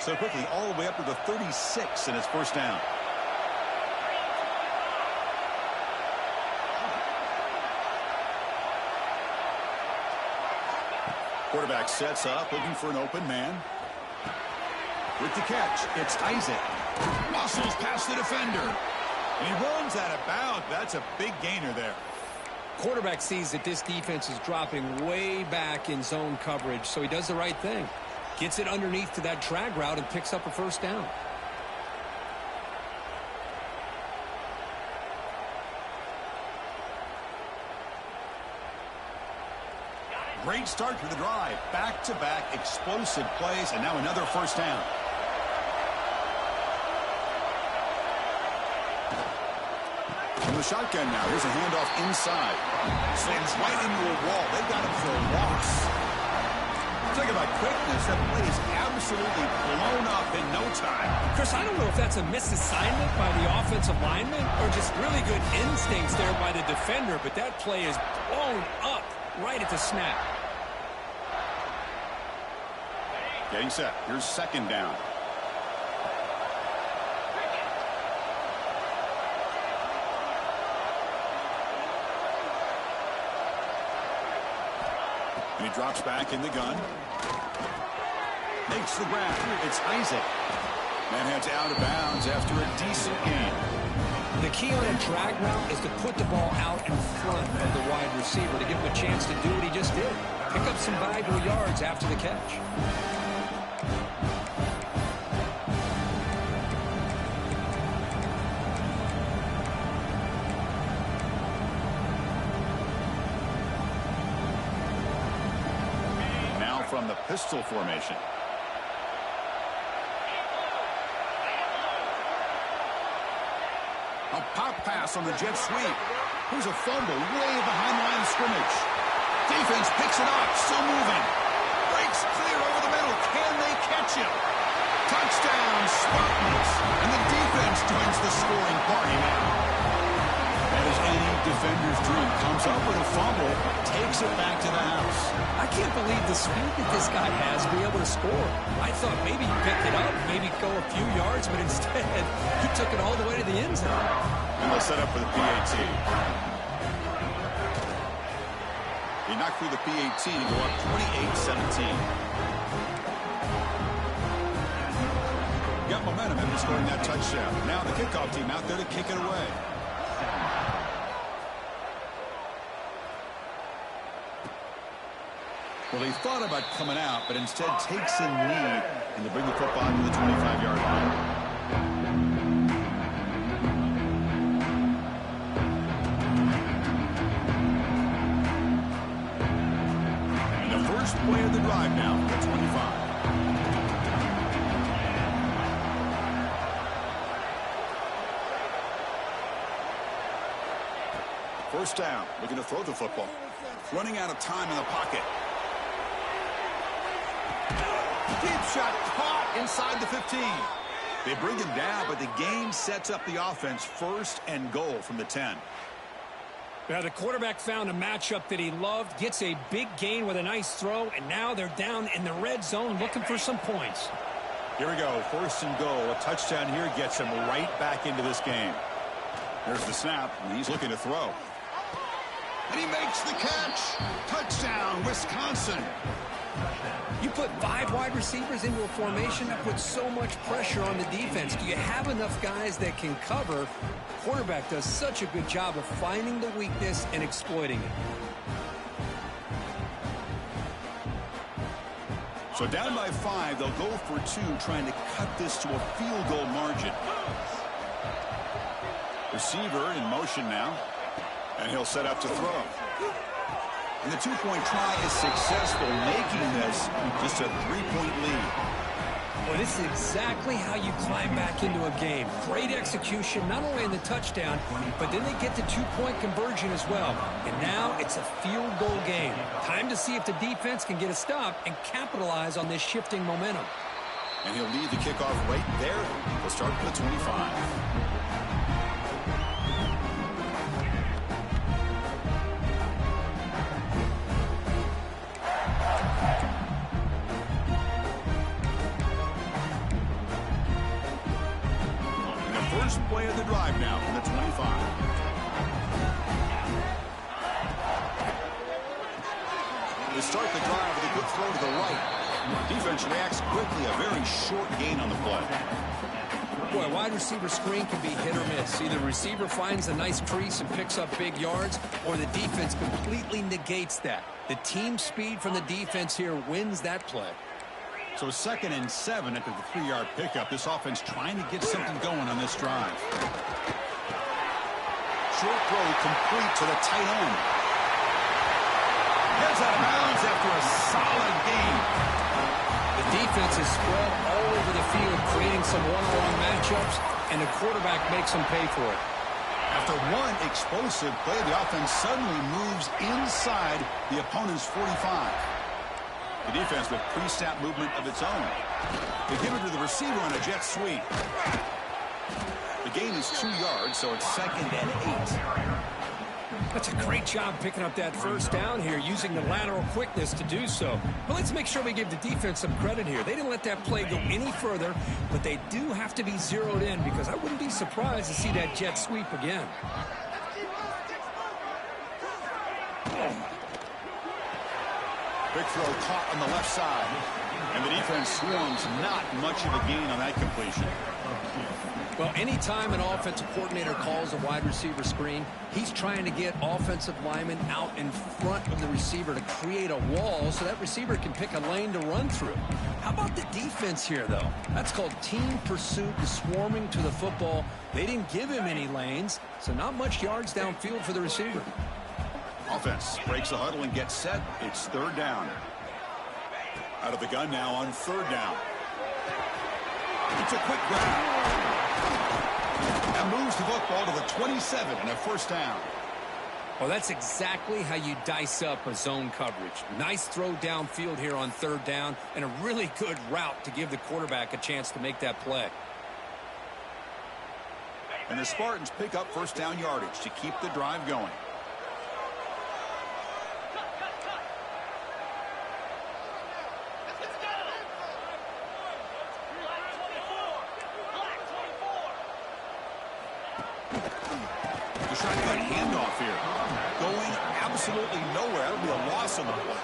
So quickly all the way up to the 36, and it's 1st down. Quarterback sets up, looking for an open man. With the catch, it's Isaac. Muscles past the defender. And he runs out of bounds. That's a big gainer there. Quarterback sees that this defense is dropping way back in zone coverage, so he does the right thing. Gets it underneath to that drag route and picks up a 1st down. Great start to the drive. Back-to-back explosive plays, and now another 1st down. From the shotgun now, here's a handoff inside. Slams right into a wall. They've got him for a loss. Talk about quickness. That play is absolutely blown up in no time. Chris, I don't know if that's a misassignment by the offensive lineman or just really good instincts there by the defender, but that play is blown up right at the snap. Getting set. Here's 2nd down. And he drops back in the gun. Makes the grab. It's Isaac. Man heads out of bounds after a decent gain. The key on a drag route is to put the ball out in front of the wide receiver to give him a chance to do what he just did. Pick up some valuable yards after the catch. Now from the pistol formation. A pop pass on the jet sweep. Here's a fumble way behind the line of scrimmage. Defense picks it up, still moving. Breaks clear over the middle. Can they catch him? Touchdown, Spartans. And the defense joins the scoring party now. That is any defender's dream. Comes up with a fumble, takes it back to the house. I can't believe the speed that this guy has to be able to score. I thought maybe he'd pick it up, maybe go a few yards, but instead he took it all the way to the end zone. And they'll set up for the PAT. He knocked through the PAT to go up 28-17. Got momentum after scoring that touchdown. Now the kickoff team out there to kick it away. Well, he thought about coming out, but instead takes a knee, and they bring the football to the 25-yard line. And the first play of the drive now, the 25. First down, looking to throw the football. Running out of time in the pocket. Deep shot caught inside the 15. They bring him down, but the game sets up the offense 1st and goal from the 10. Now, the quarterback found a matchup that he loved, gets a big gain with a nice throw, and now they're down in the red zone looking for some points. Here we go, 1st and goal. A touchdown here gets him right back into this game. There's the snap, and he's looking to throw. And he makes the catch. Touchdown, Wisconsin. You put 5 wide receivers into a formation, that puts so much pressure on the defense. Do you have enough guys that can cover? Quarterback does such a good job of finding the weakness and exploiting it. So down by 5, they'll go for 2, trying to cut this to a field goal margin. Receiver in motion now, and he'll set up to throw. And the 2-point try is successful, making this just a 3-point lead. Well, this is exactly how you climb back into a game. Great execution, not only in the touchdown, but then they get the 2-point conversion as well. And now it's a field goal game. Time to see if the defense can get a stop and capitalize on this shifting momentum. And he'll lead the kickoff right there. He'll start with the 25. First play of the drive now from the 25. They start the drive with a good throw to the right. Defense reacts quickly, a very short gain on the play. Boy, wide receiver screen can be hit or miss. Either the receiver finds a nice crease and picks up big yards, or the defense completely negates that. The team speed from the defense here wins that play. So 2nd and 7 after the 3-yard pickup. This offense trying to get something going on this drive. Short throw complete to the tight end. Heads out of bounds after a solid gain. The defense is spread all over the field, creating some one-on-one matchups, and the quarterback makes them pay for it. After one explosive play, the offense suddenly moves inside the opponent's 45. The defense with pre-snap movement of its own. They give it to the receiver on a jet sweep. The gain is 2 yards, so it's 2nd and 8. That's a great job picking up that first down here, using the lateral quickness to do so. But let's make sure we give the defense some credit here. They didn't let that play go any further, but they do have to be zeroed in, because I wouldn't be surprised to see that jet sweep again. Big throw caught on the left side. And the defense swarms, not much of a gain on that completion. Well, anytime an offensive coordinator calls a wide receiver screen, he's trying to get offensive linemen out in front of the receiver to create a wall so that receiver can pick a lane to run through. How about the defense here, though? That's called team pursuit and swarming to the football. They didn't give him any lanes, so not much yards downfield for the receiver. Offense breaks the huddle and gets set. It's 3rd down. Out of the gun now on 3rd down. It's a quick grab. That moves the football to the 27 and a 1st down. Well, that's exactly how you dice up a zone coverage. Nice throw downfield here on 3rd down, and a really good route to give the quarterback a chance to make that play. And the Spartans pick up 1st down yardage to keep the drive going. Trying to get a handoff here. Going absolutely nowhere. That'll be a loss on the play.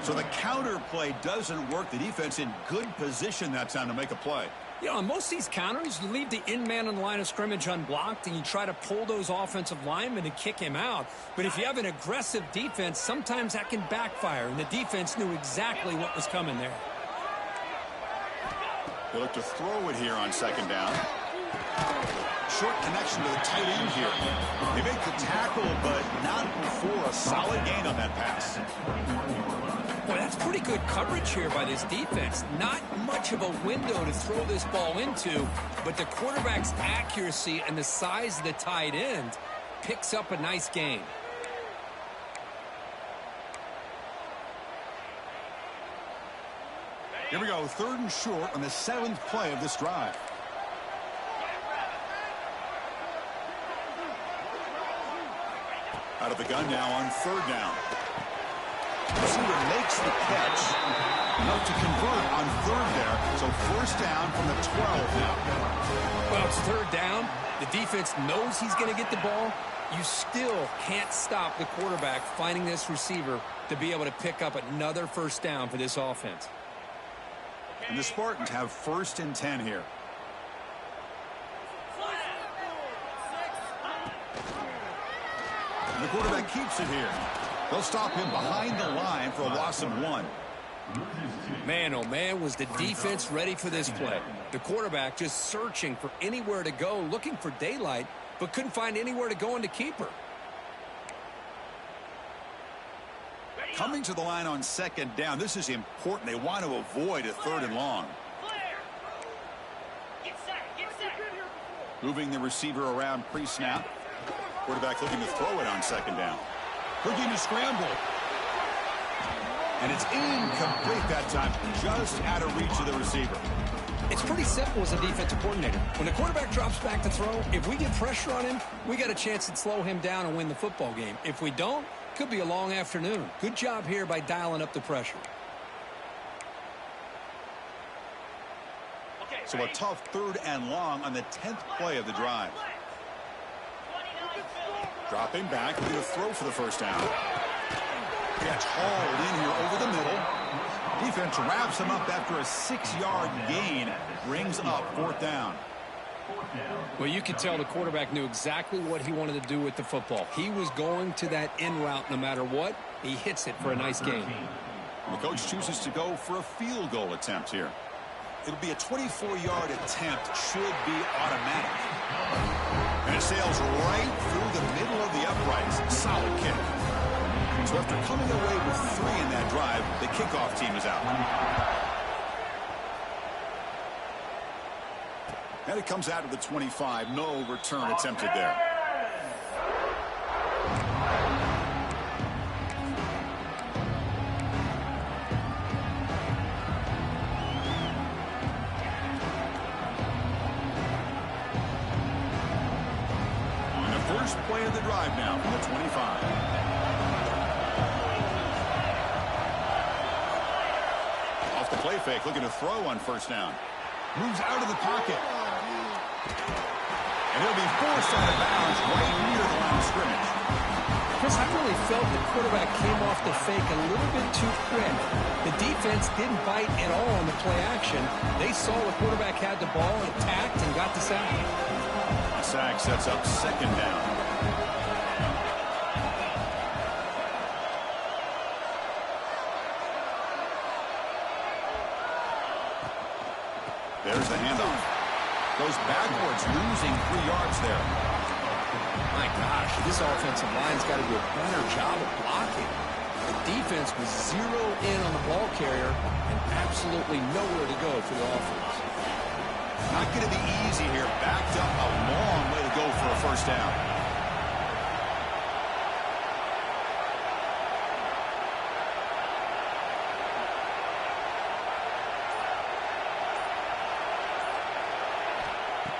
So the counter play doesn't work. The defense in good position that time to make a play. You know, on most of these counters, you leave the in-man on the line of scrimmage unblocked, and you try to pull those offensive linemen and kick him out. But if you have an aggressive defense, sometimes that can backfire, and the defense knew exactly what was coming there. They look to throw it here on 2nd down. Short connection to the tight end here. They make the tackle, but not for a solid gain on that pass. Boy, that's pretty good coverage here by this defense. Not much of a window to throw this ball into, but the quarterback's accuracy and the size of the tight end picks up a nice gain. Here we go, 3rd and short on the 7th play of this drive. Out of the gun now on 3rd down. Receiver makes the catch. Enough to convert on 3rd there. So 1st down from the 12 now. Well, it's 3rd down. The defense knows he's going to get the ball. You still can't stop the quarterback finding this receiver to be able to pick up another 1st down for this offense. And the Spartans have 1st and 10 here. And the quarterback keeps it here. They'll stop him behind the line for a loss of 1. Man, oh man, was the defense ready for this play. The quarterback just searching for anywhere to go, looking for daylight, but couldn't find anywhere to go into keeper. Coming to the line on 2nd down, this is important. They want to avoid a 3rd and long. Moving the receiver around pre-snap. Quarterback looking to throw it on 2nd down. Looking to scramble. And it's incomplete that time, just out of reach of the receiver. It's pretty simple as a defensive coordinator. When the quarterback drops back to throw, if we get pressure on him, we got a chance to slow him down and win the football game. If we don't, could be a long afternoon. Good job here by dialing up the pressure. So a tough 3rd and long on the 10th play of the drive. Dropping back, looking to throw for the 1st down. Gets hauled in here over the middle. Defense wraps him up after a 6-yard gain. Brings up 4th down. Well, you could tell the quarterback knew exactly what he wanted to do with the football. He was going to that in route no matter what. He hits it for a nice gain. The coach chooses to go for a field goal attempt here. It'll be a 24-yard attempt. Should be automatic. And it sails right through the middle of the uprights. Solid kick. So after coming away with 3 in that drive, the kickoff team is out. And it comes out of the 25. No return attempted there. And the first play of the drive now from the 25. Off the play fake, looking to throw on 1st down. Moves out of the pocket. And he'll be forced out of bounds right near the line of scrimmage. Chris, I really felt the quarterback came off the fake a little bit too quick. The defense didn't bite at all on the play action. They saw the quarterback had the ball, attacked, and got the sack. The sack sets up 2nd down. There's the handoff. Goes backwards, losing 3 yards there. My gosh, this offensive line's got to do a better job of blocking. The defense was 0 in on the ball carrier and absolutely nowhere to go for the offense. Not going to be easy here. Backed up a long way to go for a 1st down.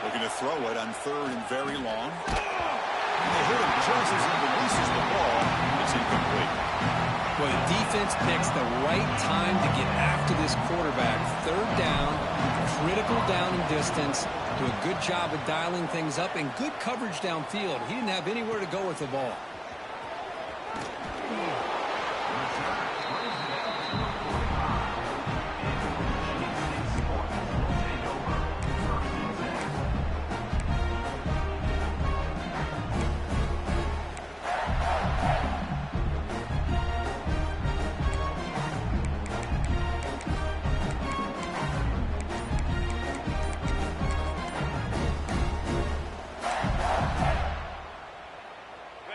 Looking to throw it on 3rd and very long. And they hit him just as he releases the ball. It's incomplete. Well, the defense picks the right time to get after this quarterback. 3rd down, critical down and distance. Do a good job of dialing things up and good coverage downfield. He didn't have anywhere to go with the ball.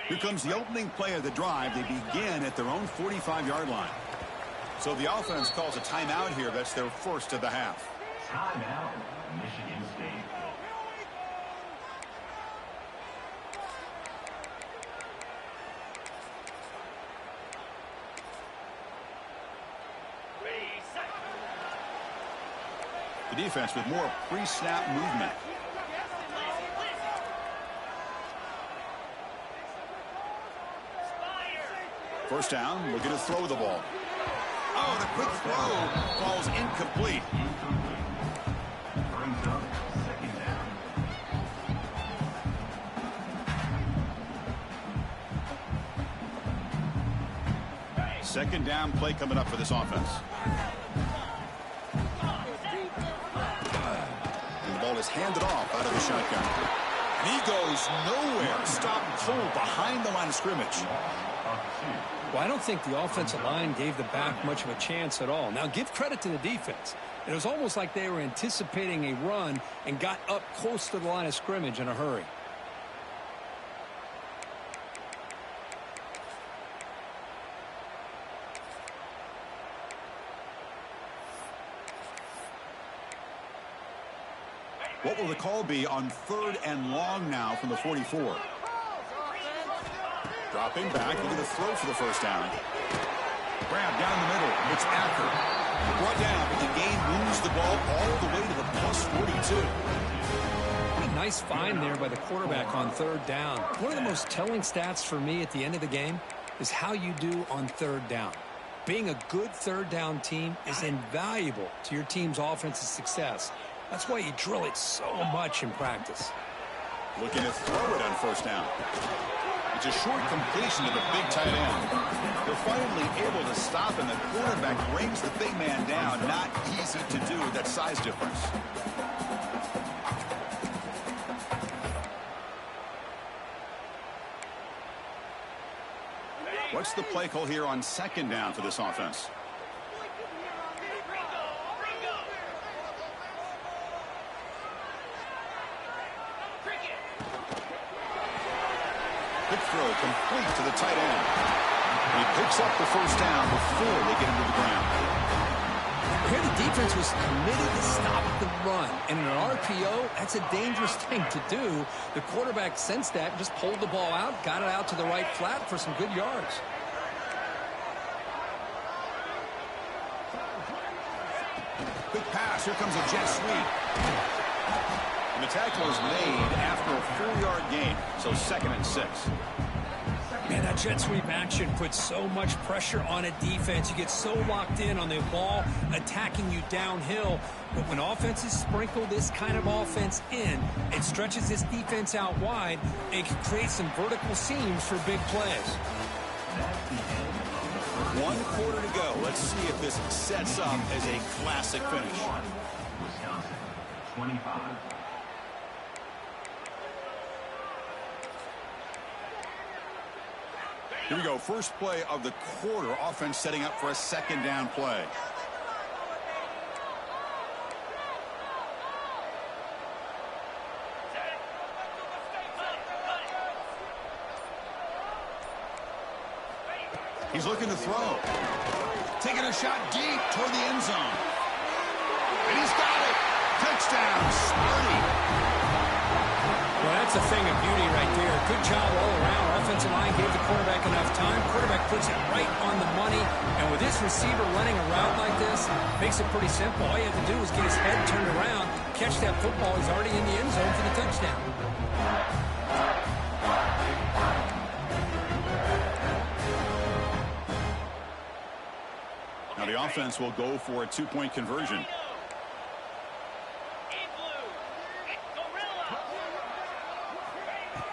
Here comes the opening play of the drive. They begin at their own 45-yard line. So the offense calls a timeout here. That's their first of the half. Timeout, Michigan State. The defense with more pre-snap movement. First down, looking to throw the ball. Oh, the quick throw falls incomplete. Brings up second down. Second down play coming up for this offense. And the ball is handed off out of the shotgun. And he goes nowhere. Stop and pull behind the line of scrimmage. Well, I don't think the offensive line gave the back much of a chance at all. Now, give credit to the defense. It was almost like they were anticipating a run and got up close to the line of scrimmage in a hurry. What will the call be on 3rd and long now from the 44? Dropping back, looking to throw for the first down. Grab down the middle. It's Acker. Brought down, but the gain moves the ball all the way to the plus 42. What a nice find there by the quarterback on 3rd down. One of the most telling stats for me at the end of the game is how you do on 3rd down. Being a good 3rd down team is invaluable to your team's offensive success. That's why you drill it so much in practice. Looking to throw it on first down. It's a short completion to the big tight end. They're finally able to stop, and the quarterback brings the big man down. Not easy to do with that size difference. What's the play call here on 2nd down for this offense? Quick throw complete to the tight end. He picks up the first down before they get him to the ground. Here the defense was committed to stop the run. And in an RPO, that's a dangerous thing to do. The quarterback sensed that, just pulled the ball out, got it out to the right flat for some good yards. Quick pass. Here comes a jet sweep. And the tackle is made after a 4-yard gain. So 2nd and 6. Man, that jet sweep action puts so much pressure on a defense. You get so locked in on the ball attacking you downhill. But when offenses sprinkle this kind of offense in, it stretches this defense out wide and can create some vertical seams for big plays. 1 quarter to go. Let's see if this sets up as a classic finish. Wisconsin, 25. Here we go. First play of the quarter. Offense setting up for a 2nd down play. He's looking to throw. Taking a shot deep toward the end zone. And he's got it. Touchdown, Smarty. Well, that's a thing of beauty right there. Good job all around. Offensive line gave the quarterback enough time. Quarterback puts it right on the money. And with this receiver running a route like this, makes it pretty simple. All you have to do is get his head turned around, catch that football. He's already in the end zone for the touchdown. Now the offense will go for a 2-point conversion.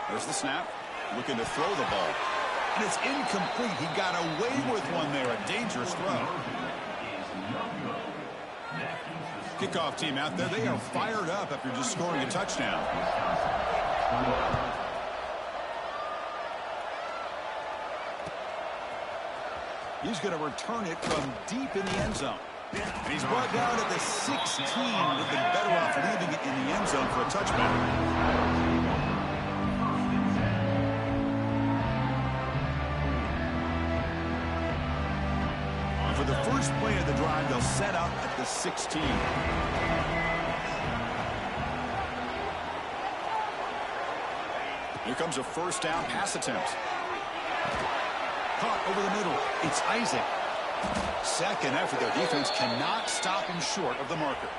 There's the snap. Looking to throw the ball. And it's incomplete. He got away with one there. A dangerous throw. Kickoff team out there. They are fired up after just scoring a touchdown. He's going to return it from deep in the end zone. And he's brought down at the 16. Would have been better off leaving it in the end zone for a touchback. For the first play of the drive, they'll set up at the 16. Here comes a first down pass attempt. Caught over the middle. It's Isaac. Second effort. Their defense cannot stop him short of the marker.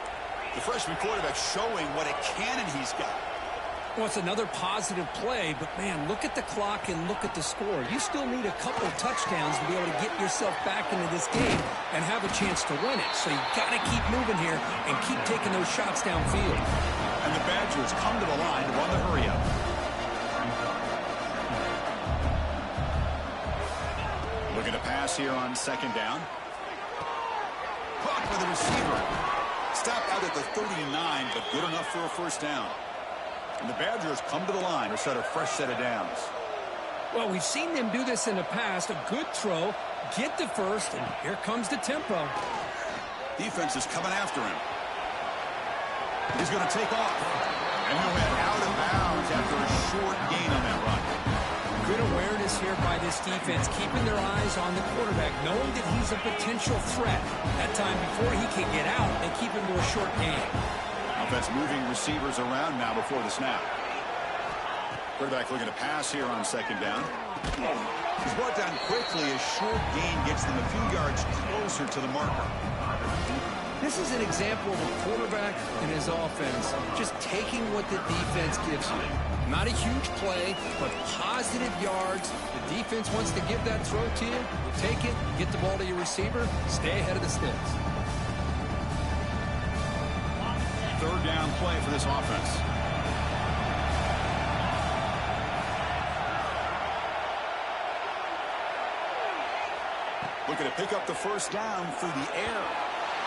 The freshman quarterback showing what a cannon he's got. Well, it's another positive play, but, man, look at the clock and look at the score. You still need a couple of touchdowns to be able to get yourself back into this game and have a chance to win it. So you got to keep moving here and keep taking those shots downfield. And the Badgers come to the line to run the hurry-up. Looking to pass here on second down. Caught by the receiver. Stopped out at the 39, but good enough for a first down. And the Badgers come to the line to set a fresh set of downs. Well, we've seen them do this in the past. A good throw, get the first, and here comes the tempo. Defense is coming after him. He's going to take off. And he'll head out of bounds after a short gain on that run. Good awareness here by this defense, keeping their eyes on the quarterback, knowing that he's a potential threat. That time before he can get out, they keep him to a short gain. Offense moving receivers around now before the snap. Quarterback looking to pass here on second down. He's brought down quickly. A short gain gets them a few yards closer to the marker. This is an example of a quarterback and his offense just taking what the defense gives you. Not a huge play, but positive yards. The defense wants to give that throw to you. You take it, get the ball to your receiver, stay ahead of the sticks. Third down play for this offense. Looking to pick up the first down through the air.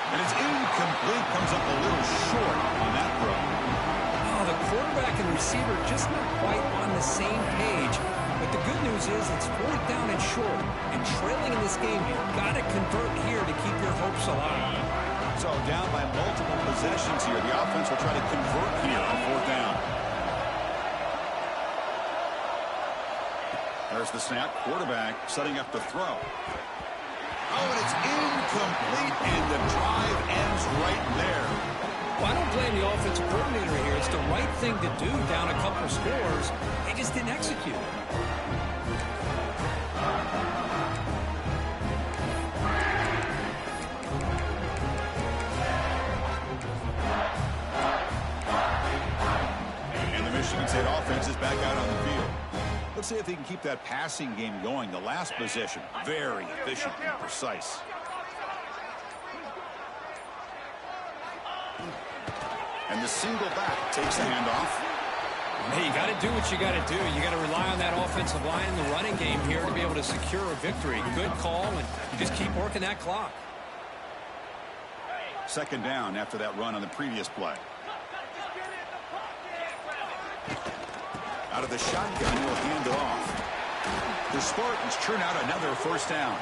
And it's incomplete. Comes up a little short on that throw. Oh, the quarterback and receiver just not quite on the same page. But the good news is it's fourth down and short. And trailing in this game, you've got to convert here to keep your hopes alive. So down by multiple possessions here. The offense will try to convert here on fourth down. There's the snap. Quarterback setting up the throw. Oh, and it's incomplete, and the drive ends right there. Well, I don't blame the offensive coordinator here. It's the right thing to do down a couple scores. They just didn't execute. And the Michigan State offense is back out on the field. Let's see if they can keep that passing game going. The last possession, very efficient and precise. And the single back takes the handoff. Hey, you got to do what you got to do. You got to rely on that offensive line in the running game here to be able to secure a victory. Good call, and just keep working that clock. Second down after that run on the previous play. Out of the shotgun, he'll hand it off. The Spartans churn out another first down.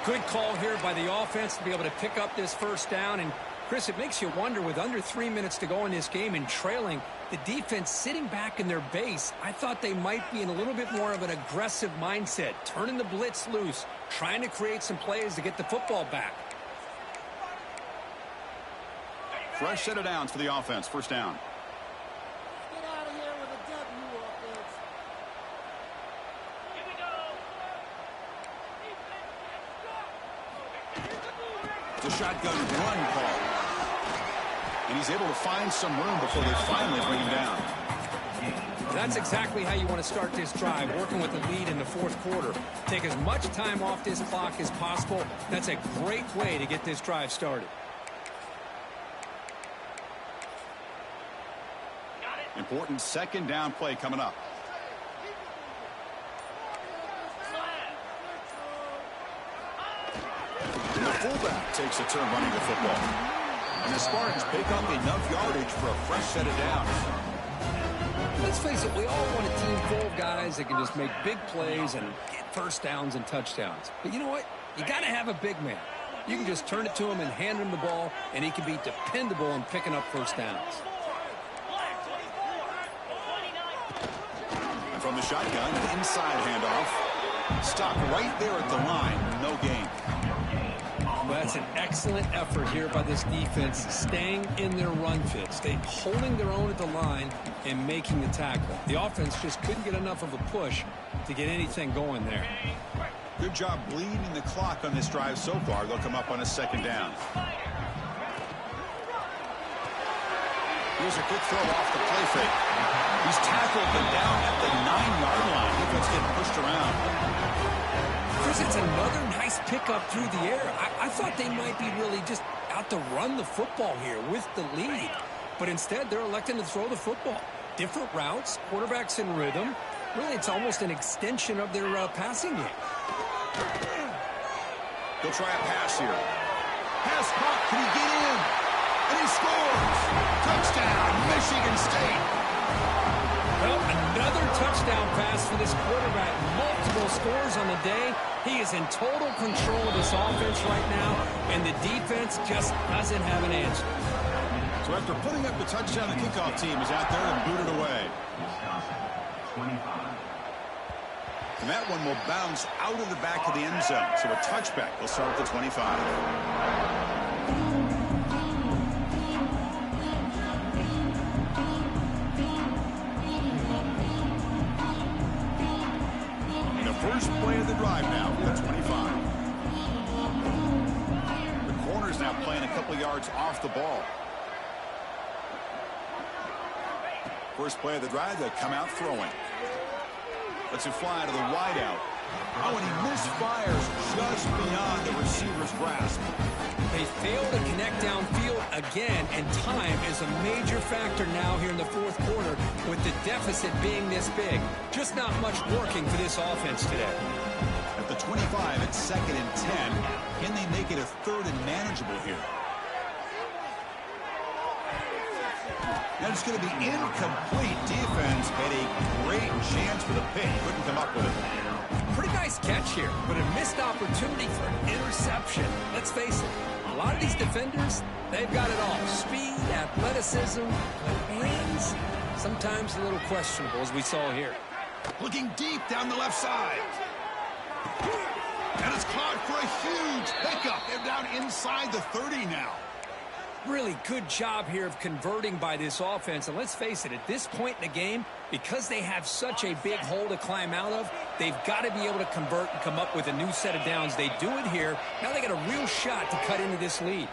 Good call here by the offense to be able to pick up this first down. And, Chris, it makes you wonder, with under 3 minutes to go in this game and trailing, the defense sitting back in their base, I thought they might be in a little bit more of an aggressive mindset, turning the blitz loose, trying to create some plays to get the football back. Fresh set of downs for the offense. First down. The shotgun run call. And he's able to find some room before they finally bring him down. That's exactly how you want to start this drive, working with the lead in the fourth quarter. Take as much time off this clock as possible. That's a great way to get this drive started. Important second down play coming up. And the fullback takes a turn running the football. And the Spartans pick up enough yardage for a fresh set of downs. Let's face it, we all want a team full of guys that can just make big plays and get first downs and touchdowns. But you know what? You got to have a big man. You can just turn it to him and hand him the ball, and he can be dependable in picking up first downs. And from the shotgun, inside handoff. Stopped right there at the line. No gain. Well, that's an excellent effort here by this defense, staying in their run fit, holding their own at the line and making the tackle. The offense just couldn't get enough of a push to get anything going there. Good job bleeding the clock on this drive so far. They'll come up on a second down. Here's a quick throw off the play fake. He's tackled but down at the 9-yard line. Defense getting pushed around. Chris, it's another nice pickup through the air. I thought they might be really just out to run the football here with the lead. But instead, they're electing to throw the football. Different routes, quarterbacks in rhythm. Really, it's almost an extension of their passing game. He'll try a pass here. Pass caught. Can he get in? And he scores. Touchdown, Michigan State. Well, another touchdown pass for this quarterback. Multiple scores on the day. He is in total control of this offense right now, and the defense just doesn't have an answer. So after putting up the touchdown, the kickoff team is out there and booted away. Wisconsin, 25. And that one will bounce out of the back of the end zone. So a touchback will start at the 25. First play of the drive now for the 25. The corner's now playing a couple yards off the ball. First play of the drive, they come out throwing. Lets it fly to the wideout. Oh, and he misfires just beyond the receiver's grasp. They fail to connect downfield again, and time is a major factor now here in the fourth quarter with the deficit being this big. Just not much working for this offense today. At the 25, it's 2nd and 10. Can they make it a 3rd and manageable here? And it's going to be incomplete. Defense had a great chance for the pick. Couldn't come up with it. Pretty nice catch here, but a missed opportunity for an interception. Let's face it, a lot of these defenders, they've got it all. Speed, athleticism, but hands, sometimes a little questionable, as we saw here. Looking deep down the left side. And it's caught for a huge pickup. They're down inside the 30 now. Really good job here of converting by this offense. And let's face it, at this point in the game, because they have such a big hole to climb out of, they've got to be able to convert and come up with a new set of downs. They do it here. Now they got a real shot to cut into this lead.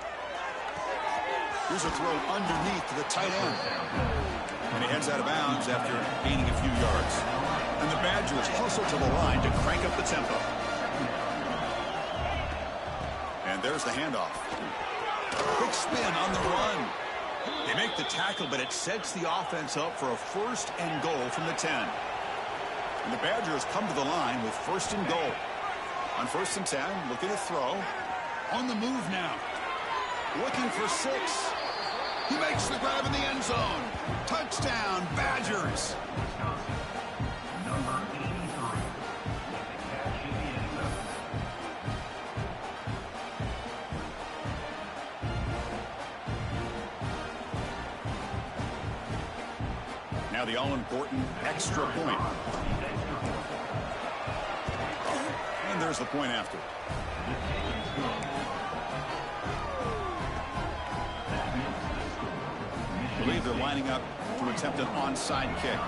Here's a throw underneath to the tight end. And he heads out of bounds after gaining a few yards. And the Badgers hustle to the line to crank up the tempo. And there's the handoff. Quick spin on the run. They make the tackle, but it sets the offense up for a 1st and goal from the 10. And the Badgers come to the line with 1st and goal. On 1st and 10, looking to throw. On the move now. Looking for 6. He makes the grab in the end zone. Touchdown, Badgers. Number 83. Catch in the end zone. Now the all-important extra point. And there's the point after. I believe they're lining up to attempt an onside kick.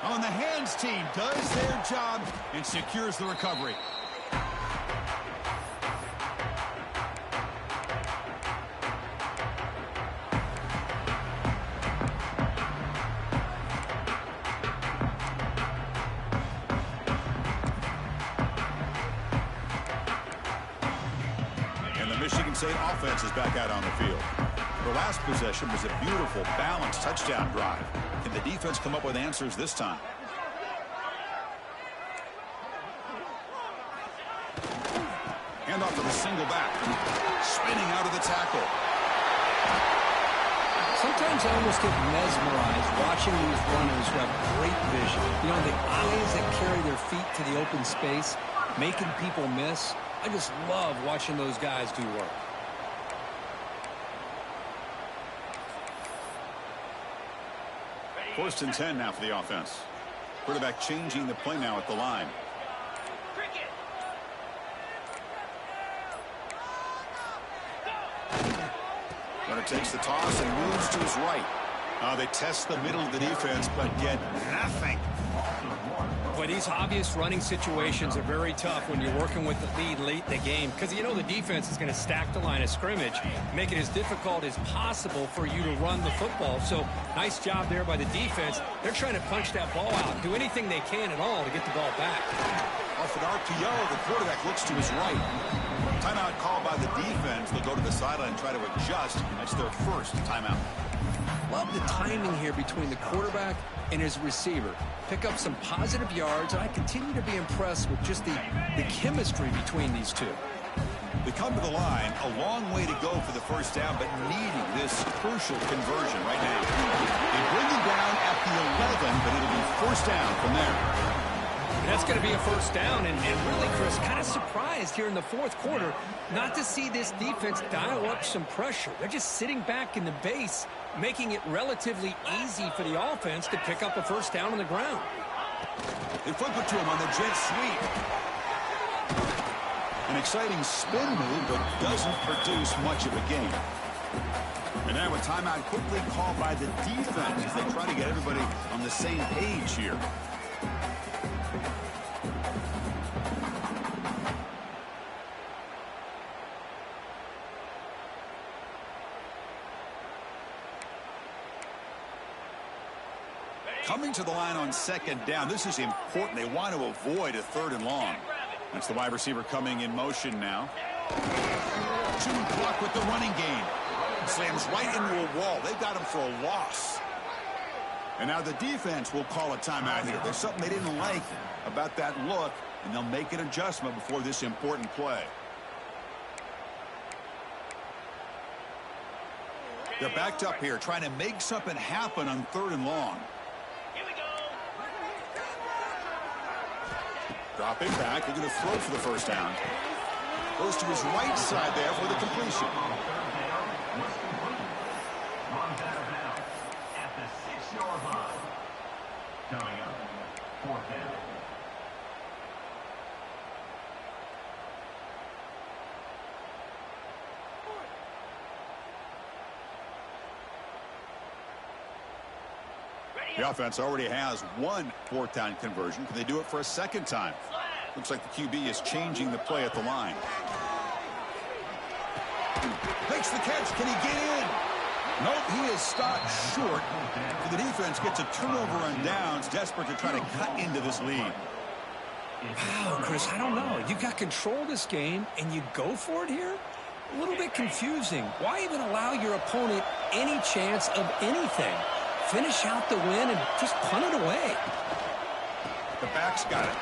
On the hands team does their job and secures the recovery. Michigan State offense is back out on the field. The last possession was a beautiful, balanced touchdown drive. Can the defense come up with answers this time? Hand off to the single back. Spinning out of the tackle. Sometimes I almost get mesmerized watching these runners who have great vision. You know, the eyes that carry their feet to the open space, making people miss. I just love watching those guys do work. First and 10 now for the offense. Quarterback changing the play now at the line. Runner takes the toss and moves to his right. They test the middle of the defense, but get nothing. Well, these obvious running situations are very tough when you're working with the lead late in the game because you know the defense is going to stack the line of scrimmage, make it as difficult as possible for you to run the football. So nice job there by the defense. They're trying to punch that ball out, do anything they can at all to get the ball back. Off an RPO, the quarterback looks to his right. Timeout called by the defense. They'll go to the sideline and try to adjust. That's their first timeout. Love the timing here between the quarterback and his receiver. Pick up some positive yards, and I continue to be impressed with just the chemistry between these two. They come to the line, a long way to go for the first down, but needing this crucial conversion right now. They bring him down at the 11, but it'll be first down from there. That's going to be a first down, and really, Chris, kind of surprised here in the fourth quarter not to see this defense dial up some pressure. They're just sitting back in the base, making it relatively easy for the offense to pick up a first down on the ground. They flip it to him on the jet sweep. An exciting spin move, but doesn't produce much of a gain. And now a timeout quickly called by the defense as they try to get everybody on the same page here. Coming to the line on second down. This is important. They want to avoid a third and long. That's the wide receiver coming in motion now. Chewing clock with the running game. Slams right into a wall. They've got him for a loss. And now the defense will call a timeout here. There's something they didn't like about that look, and they'll make an adjustment before this important play. They're backed up here, trying to make something happen on third and long. Dropping back, they're going to throw for the first down. Goes to his right side there for the completion. Runs out of bounds at the 6-yard line. Coming up, fourth down. The offense already has one fourth down conversion. Can they do it for a second time? Looks like the QB is changing the play at the line. Makes the catch. Can he get in? Nope, he is stopped short. So the defense gets a turnover on downs, desperate to try to cut into this lead. Wow, Chris, I don't know. You got control of this game, and you go for it here? A little bit confusing. Why even allow your opponent any chance of anything? Finish out the win and just punt it away. The back's got it.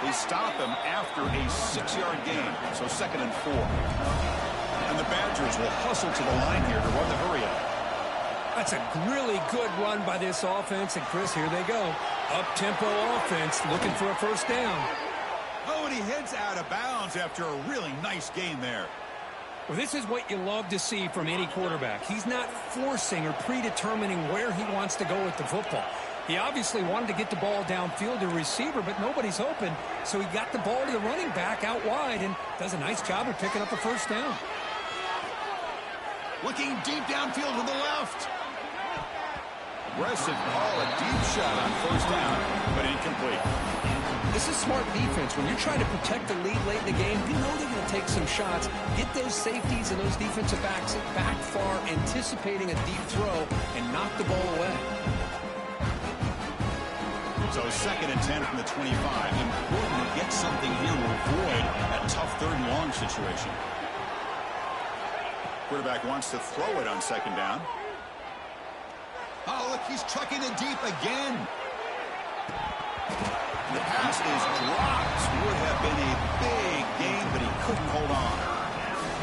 They stop him after a 6-yard gain, so 2nd and 4. And the Badgers will hustle to the line here to run the hurry up. That's a really good run by this offense, and Chris, here they go. Up-tempo offense looking for a first down. Oh, and he heads out of bounds after a really nice gain there. Well, this is what you love to see from any quarterback. He's not forcing or predetermining where he wants to go with the football. He obviously wanted to get the ball downfield to a receiver, but nobody's open, so he got the ball to the running back out wide and does a nice job of picking up a first down. Looking deep downfield to the left. Aggressive call, a deep shot on first down, but incomplete. This is smart defense. When you're trying to protect the lead late in the game, you know they're going to take some shots, get those safeties and those defensive backs back far, anticipating a deep throw, and knock the ball away. So 2nd and 10 from the 25. Important to get something here to avoid that tough third and long situation. Quarterback wants to throw it on 2nd down. Oh, look, he's trucking it deep again. The pass is dropped. Would have been a big gain, but he couldn't hold on.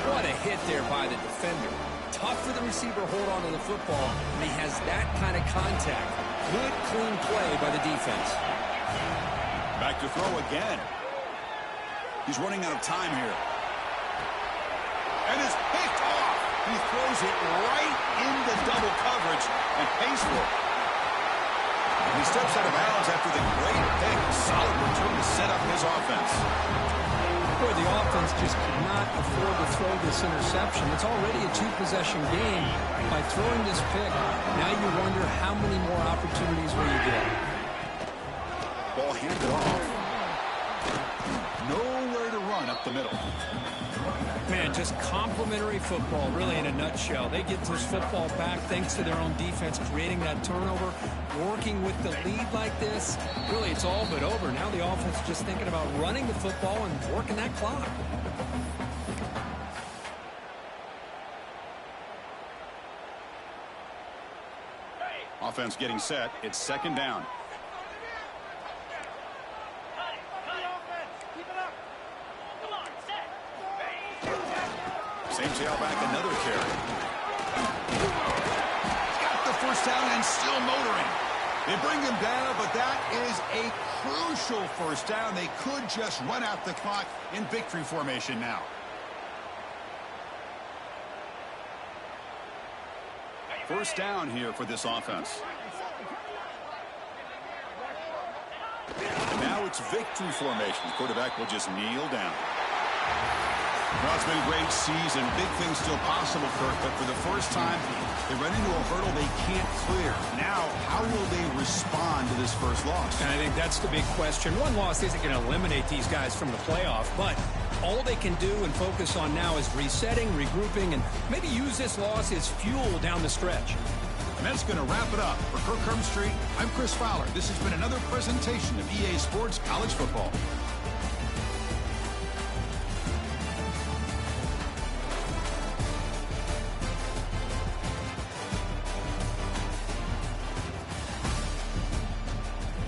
What a hit there by the defender. Tough for the receiver to hold on to the football, and he has that kind of contact. Good, clean play by the defense. Back to throw again. He's running out of time here. And it's picked off. He throws it right into double coverage and pays for it. He steps out of bounds after the great pick. Solid return to set up his offense. Boy, the offense just could not afford to throw this interception. It's already a 2-possession game. By throwing this pick, now you wonder how many more opportunities will you get. hand it off. Nowhere to run up the middle. Man, just complimentary football, really, in a nutshell. They get this football back thanks to their own defense, creating that turnover, working with the lead like this. Really, it's all but over. Now the offense is just thinking about running the football and working that clock. Offense getting set. It's second down. Same tailback, another carry. Got the first down and still motoring. They bring him down, but that is a crucial first down. They could just run out the clock in victory formation now. First down here for this offense. And now it's victory formation. Quarterback will just kneel down. Well, it's been a great season. Big things still possible, Kirk, but for the first time, they run into a hurdle they can't clear. Now, how will they respond to this first loss? And I think that's the big question. One loss isn't going to eliminate these guys from the playoff, but all they can do and focus on now is resetting, regrouping, and maybe use this loss as fuel down the stretch. And that's going to wrap it up. For Kirk Street, I'm Chris Fowler. This has been another presentation of EA Sports College Football.